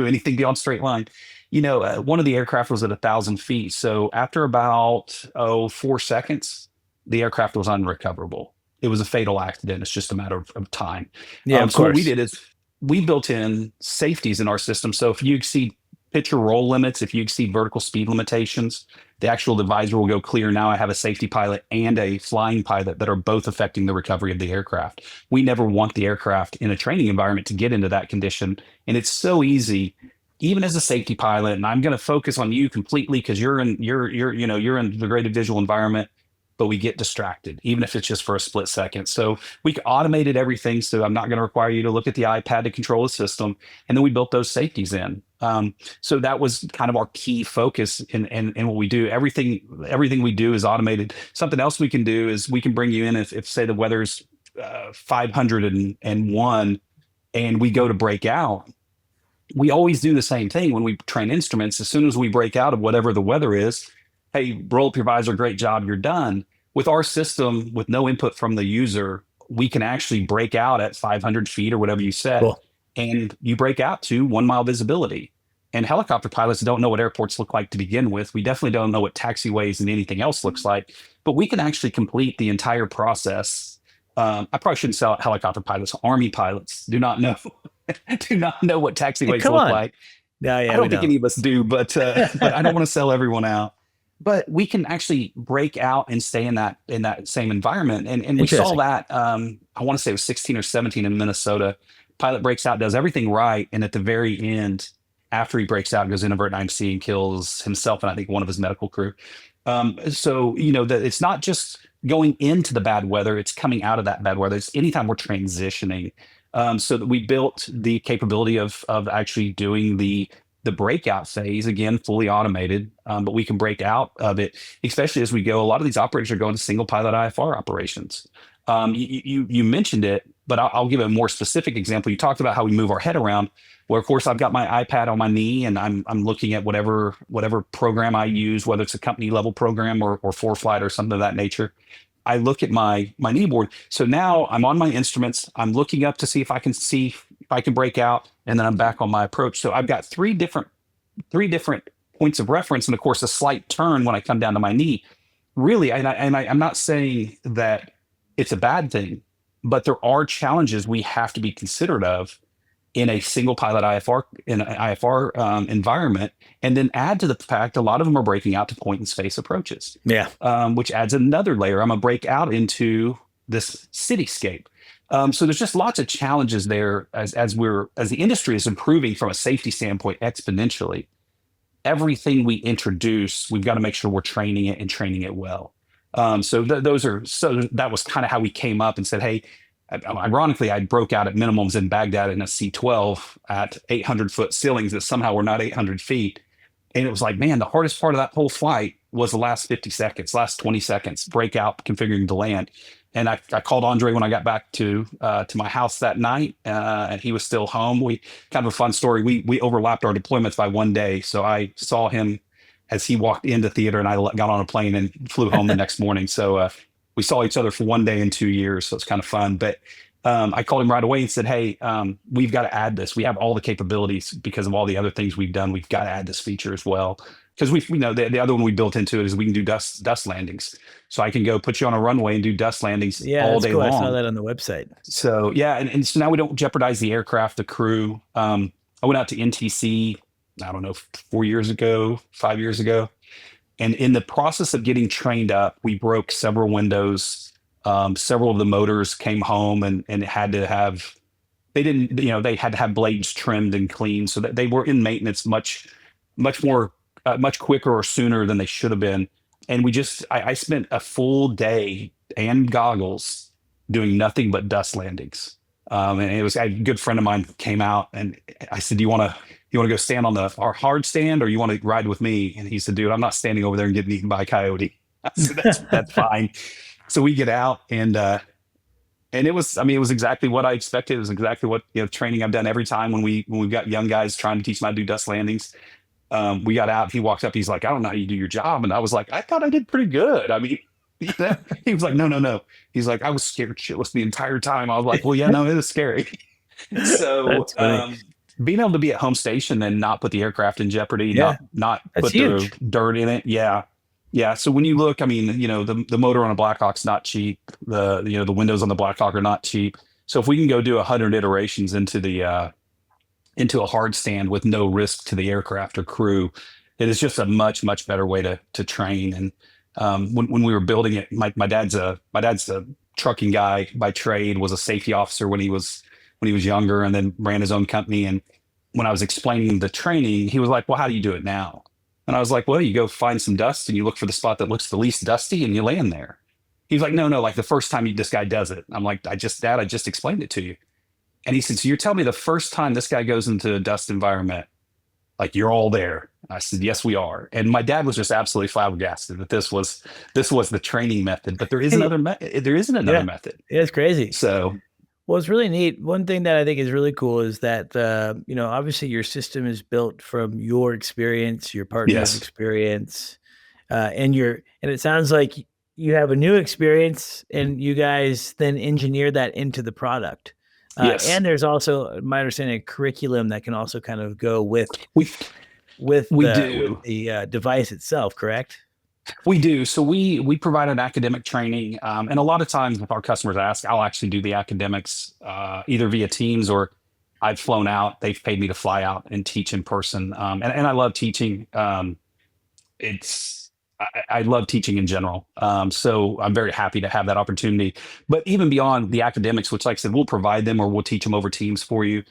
anything beyond straight line. One of the aircraft was at 1,000 feet. So after about 4 seconds, the aircraft was unrecoverable. It was a fatal accident. It's just a matter of time. Yeah, of so course. what we did is we built in safeties in our system. So if you exceed pitch or roll limits, if you exceed vertical speed limitations, the actual divisor will go clear. Now I have a safety pilot and a flying pilot that are both affecting the recovery of the aircraft. We never want the aircraft in a training environment to get into that condition. And it's so easy, even as a safety pilot, and I'm going to focus on you completely because you're in the degraded visual environment, but we get distracted, even if it's just for a split second. So we automated everything. So I'm not going to require you to look at the iPad to control the system. And then we built those safeties in. So that was kind of our key focus in what we do. Everything we do is automated. Something else we can do is we can bring you in if say the weather's 501 and we go to break out. We always do the same thing when we train instruments. As soon as we break out of whatever the weather is, hey, roll up your visor, great job, you're done. With our system, with no input from the user, we can actually break out at 500 feet or whatever you said. Cool. And you break out to 1 mile visibility. And helicopter pilots don't know what airports look like to begin with. We definitely don't know what taxiways and anything else looks like, but we can actually complete the entire process. I probably shouldn't sell helicopter pilots. Army pilots do not know what taxiways look like. Yeah, I don't think any of us do, but I don't want to sell everyone out. But we can actually break out and stay in that same environment. And we saw that, I want to say it was 16 or 17 in Minnesota. Pilot breaks out, does everything right. And at the very end, after he breaks out, goes inadvertent IMC and kills himself and I think one of his medical crew. So, that it's not just going into the bad weather, it's coming out of that bad weather. It's anytime we're transitioning. So that we built the capability of actually doing the breakout phase, again, fully automated, but we can break out of it, especially as we go. A lot of these operators are going to single pilot IFR operations. You mentioned it, but I'll give a more specific example. You talked about how we move our head around. Well, of course, I've got my iPad on my knee and I'm looking at whatever program I use, whether it's a company level program or ForeFlight or something of that nature. I look at my knee board. So now I'm on my instruments. I'm looking up to see if I can break out, and then I'm back on my approach. So I've got three different points of reference, and of course a slight turn when I come down to my knee. Really, I'm not saying that it's a bad thing, but there are challenges we have to be considerate of in a single pilot IFR environment, and then add to the fact a lot of them are breaking out to point and space approaches. Yeah, which adds another layer. I'm gonna break out into this cityscape. So there's just lots of challenges there as the industry is improving from a safety standpoint exponentially. Everything we introduce, we've got to make sure we're training it well. So that was kind of how we came up and said, hey. Ironically, I broke out at minimums in Baghdad in a C-12 at 800-foot ceilings that somehow were not 800 feet. And it was like, man, the hardest part of that whole flight was the last 50 seconds, last 20 seconds, breakout, configuring to land. And I called Andre when I got back to my house that night, and he was still home. We kind of a fun story. We overlapped our deployments by one day. So I saw him as he walked into theater, and I got on a plane and flew home the next morning. So we saw each other for 1 day and 2 years. So it's kind of fun. But I called him right away and said, hey, we've got to add this. We have all the capabilities because of all the other things we've done. We've got to add this feature as well. Because we know the other one we built into it is we can do dust landings. So I can go put you on a runway and do dust landings all day long. I saw that on the website. So yeah, and so now we don't jeopardize the aircraft, the crew. I went out to NTC, I don't know, 5 years ago. And in the process of getting trained up, we broke several windows. Several of the motors came home and had to have, they had to have blades trimmed and cleaned so that they were in maintenance much quicker or sooner than they should have been. And I spent a full day and goggles doing nothing but dust landings. And it was a good friend of mine came out and I said, do you want to go stand on our hard stand or you want to ride with me? And he said, dude, I'm not standing over there and getting eaten by a coyote. I said, that's fine. So we get out and it was exactly what I expected. It was exactly what, training I've done every time when we've got young guys trying to teach them how to do dust landings. We got out, he walked up, he's like, I don't know how you do your job. And I was like, I thought I did pretty good. I mean, he was like, no. He's like, I was scared shitless the entire time. I was like, well, yeah, no, it was scary. So being able to be at home station and not put the aircraft in jeopardy, not put the dirt in it. Yeah. Yeah. So when you look, I mean, the motor on a Black Hawk's not cheap. The windows on the Black Hawk are not cheap. So if we can go do 100 iterations into a hard stand with no risk to the aircraft or crew, it is just a much, much better way to train. And when we were building it, my dad's a trucking guy by trade, was a safety officer when he was younger, and then ran his own company. And when I was explaining the training, he was like, well, how do you do it now? And I was like, well, you go find some dust and you look for the spot that looks the least dusty and you land there. He's like, no, like the first time this guy does it. I'm like, Dad, I just explained it to you. And he said, so you're telling me the first time this guy goes into a dust environment, like you're all there? I said, yes, we are. And my dad was just absolutely flabbergasted that this was the training method, but there is another method. It's crazy. So, well, it's really neat. One thing that I think is really cool is that, obviously your system is built from your experience, your partner's experience, and it sounds like you have a new experience and you guys then engineer that into the product. And there's also, my understanding, a curriculum that can also kind of go with the device itself, correct? We do. So we provide an academic training. And a lot of times if our customers ask, I'll actually do the academics either via Teams or I've flown out. They've paid me to fly out and teach in person. And I love teaching. I love teaching in general. So I'm very happy to have that opportunity. But even beyond the academics, which like I said, we'll provide them or we'll teach them over Teams for you.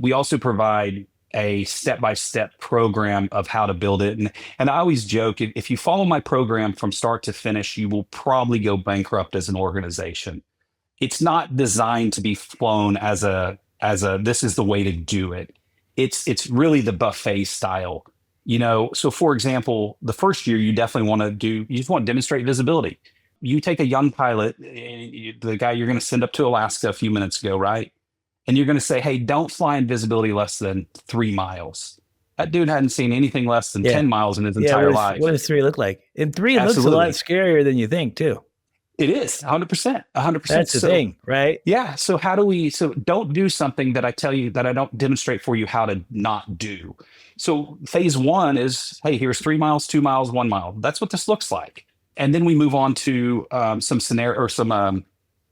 We also provide a step-by-step program of how to build it. And I always joke, if you follow my program from start to finish, you will probably go bankrupt as an organization. It's not designed to be flown as a this is the way to do it. It's really the buffet style. So for example, the first year you just want to demonstrate visibility. You take a young pilot, the guy you're going to send up to Alaska a few minutes ago, right? And you're going to say, hey, don't fly in visibility less than 3 miles. That dude hadn't seen anything less than 10 miles in his entire life. What does 3 look like? And 3 looks a lot scarier than you think too. It is 100%. That's the thing, right? Yeah. So don't do something that I tell you that I don't demonstrate for you how to not do. So phase 1 is, hey, here's 3 miles, 2 miles, 1 mile. That's what this looks like. And then we move on to some scenario or some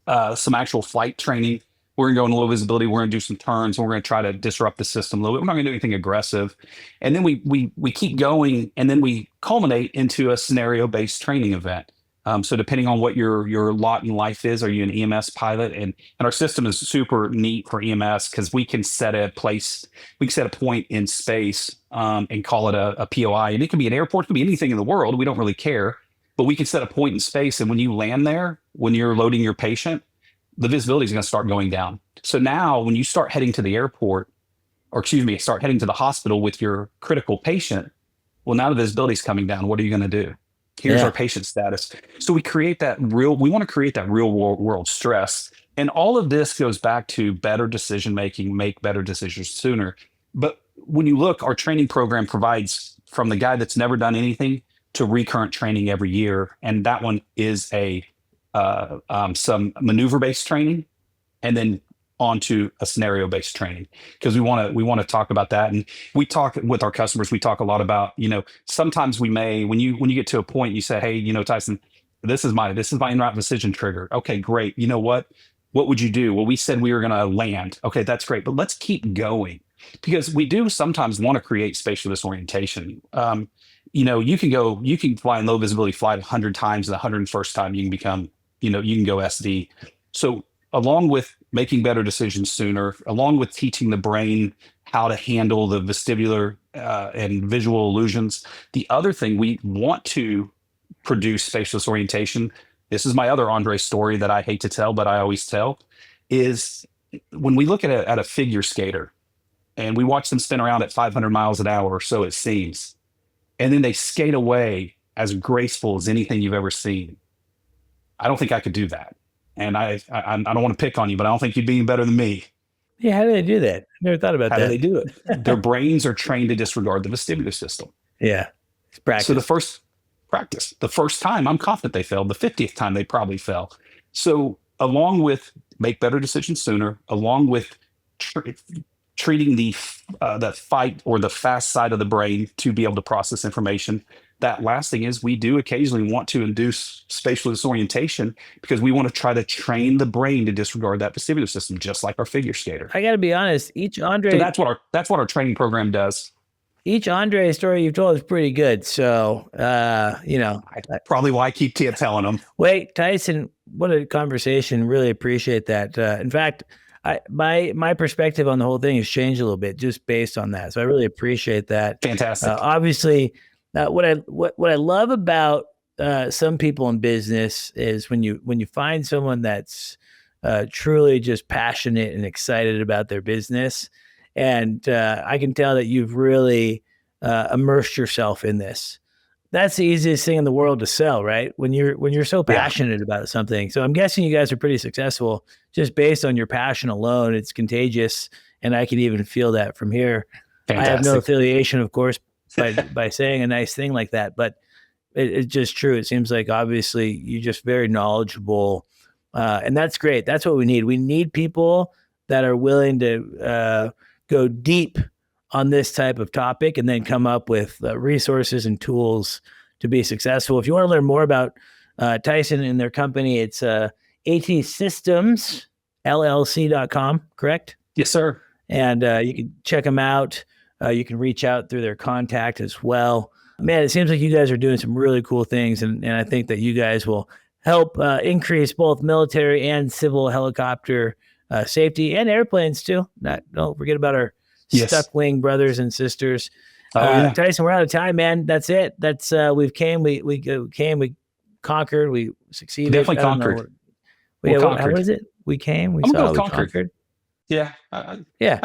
actual flight training. We're going to go in low visibility. We're going to do some turns. And we're going to try to disrupt the system a little bit. We're not going to do anything aggressive. And then we keep going, and then we culminate into a scenario-based training event. So depending on what your lot in life is, are you an EMS pilot? And our system is super neat for EMS because we can set a point in space and call it a POI. And it can be an airport, it can be anything in the world. We don't really care. But we can set a point in space. And when you land there, when you're loading your patient, the visibility is going to start going down. So now when you start heading to the airport, start heading to the hospital with your critical patient, well, now the visibility is coming down. What are you going to do? Here's our patient status. So we want to create that real world stress. And all of this goes back to better decision making, make better decisions sooner. But when you look, our training program provides from the guy that's never done anything to recurrent training every year. And that one is some maneuver-based training, and then onto a scenario-based training, because we want to talk about that. And we talk with our customers, we talk a lot about, sometimes we may, when you get to a point, you say, hey, Tyson, this is my en route decision trigger. Okay, great. You know what would you do? Well, we said we were going to land. Okay, that's great, but let's keep going, because we do sometimes want to create spatial disorientation. You can fly in low visibility flight 100 times, and the 101st time you can become, you can go SD. So along with making better decisions sooner, along with teaching the brain how to handle the vestibular and visual illusions, the other thing we want to produce spatial disorientation. This is my other Andre story that I hate to tell, but I always tell, is when we look at a figure skater and we watch them spin around at 500 miles an hour, or so it seems, and then they skate away as graceful as anything you've ever seen. I don't think I could do that. And I don't want to pick on you, but I don't think you'd be any better than me. Yeah, how do they do that? I never thought about that. How do they do it? Their brains are trained to disregard the vestibular system. Yeah, it's practice. So the first time, I'm confident they failed. The 50th time, they probably fell. So along with make better decisions sooner, along with treating the fight or the fast side of the brain to be able to process information, that last thing is we do occasionally want to induce spatial disorientation, because we want to try to train the brain to disregard that vestibular system, just like our figure skater. I got to be honest, each Andre. So that's what our training program does. Each Andre story you've told is pretty good. So, probably why I keep telling them. Wait, Tyson, what a conversation. Really appreciate that. In fact, my perspective on the whole thing has changed a little bit just based on that. So I really appreciate that. Fantastic. Obviously, what I love about some people in business is when you find someone that's truly just passionate and excited about their business, and I can tell that you've really immersed yourself in this. That's the easiest thing in the world to sell, right? When you're so passionate about something. So I'm guessing you guys are pretty successful just based on your passion alone. It's contagious, and I can even feel that from here. Fantastic. I have no affiliation, of course, by saying a nice thing like that, but it's just true. It seems like obviously you're just very knowledgeable, and that's great. That's what we need. We need people that are willing to go deep on this type of topic and then come up with resources and tools to be successful. If you want to learn more about Tyson and their company, it's atsystemsllc.com, correct? Yes, sir. And you can check them out. You can reach out through their contact as well. Man, it seems like you guys are doing some really cool things, and I think that you guys will help increase both military and civil helicopter safety, and airplanes too. Don't forget about our stuck wing brothers and sisters. Tyson, we're out of time, man. That's it. That's we conquered, we succeeded. Definitely conquered. What is it? We came, we saw, we conquered. Yeah. I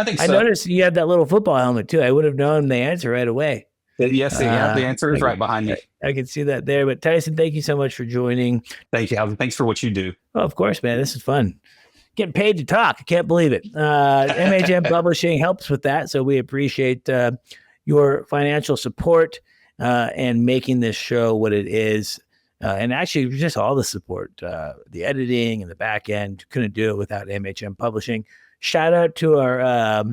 think so. I noticed you had that little football helmet too. I would have known the answer right away. Yes, the answer is right behind you. I can see that there. But Tyson, thank you so much for joining. Thank you, Halsey. Thanks for what you do. Oh, of course, man. This is fun. Getting paid to talk. I can't believe it. MHM Publishing helps with that. So we appreciate your financial support and making this show what it is. And actually just all the support, the editing and the back end. Couldn't do it without MHM Publishing. Shout out to our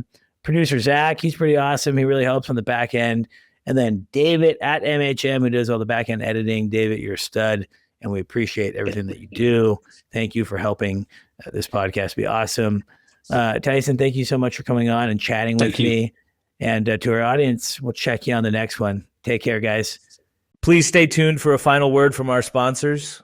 producer, Zach. He's pretty awesome. He really helps on the back end. And then David at MHM, who does all the back end editing. David, you're a stud, and we appreciate everything that you do. Thank you for helping this podcast be awesome. Tyson, thank you so much for coming on and chatting with me. And to our audience, we'll check you on the next one. Take care, guys. Please stay tuned for a final word from our sponsors.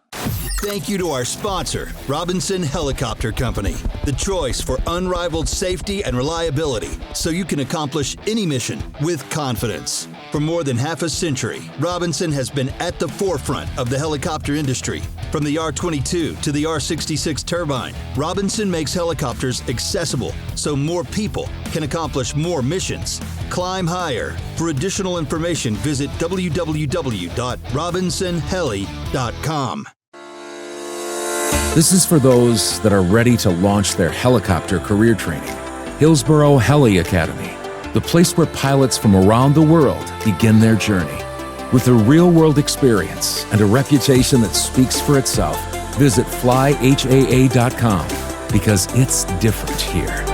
Thank you to our sponsor, Robinson Helicopter Company, the choice for unrivaled safety and reliability, so you can accomplish any mission with confidence. For more than half a century, Robinson has been at the forefront of the helicopter industry. From the R-22 to the R-66 turbine, Robinson makes helicopters accessible so more people can accomplish more missions. Climb higher. For additional information, visit www.robinsonheli.com. This is for those that are ready to launch their helicopter career training. Hillsboro Heli Academy, the place where pilots from around the world begin their journey. With a real-world experience and a reputation that speaks for itself, visit flyhaa.com because it's different here.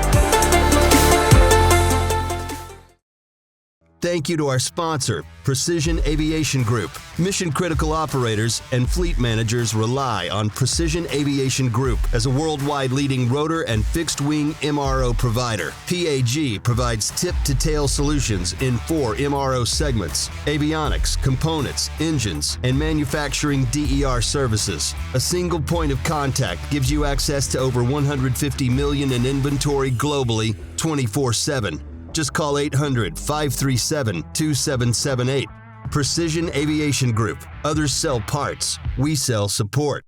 Thank you to our sponsor, Precision Aviation Group. Mission-critical operators and fleet managers rely on Precision Aviation Group as a worldwide leading rotor and fixed-wing MRO provider. PAG provides tip-to-tail solutions in 4 MRO segments: avionics, components, engines, and manufacturing DER services. A single point of contact gives you access to over 150 million in inventory globally, 24/7. Just call 800-537-2778. Precision Aviation Group. Others sell parts. We sell support.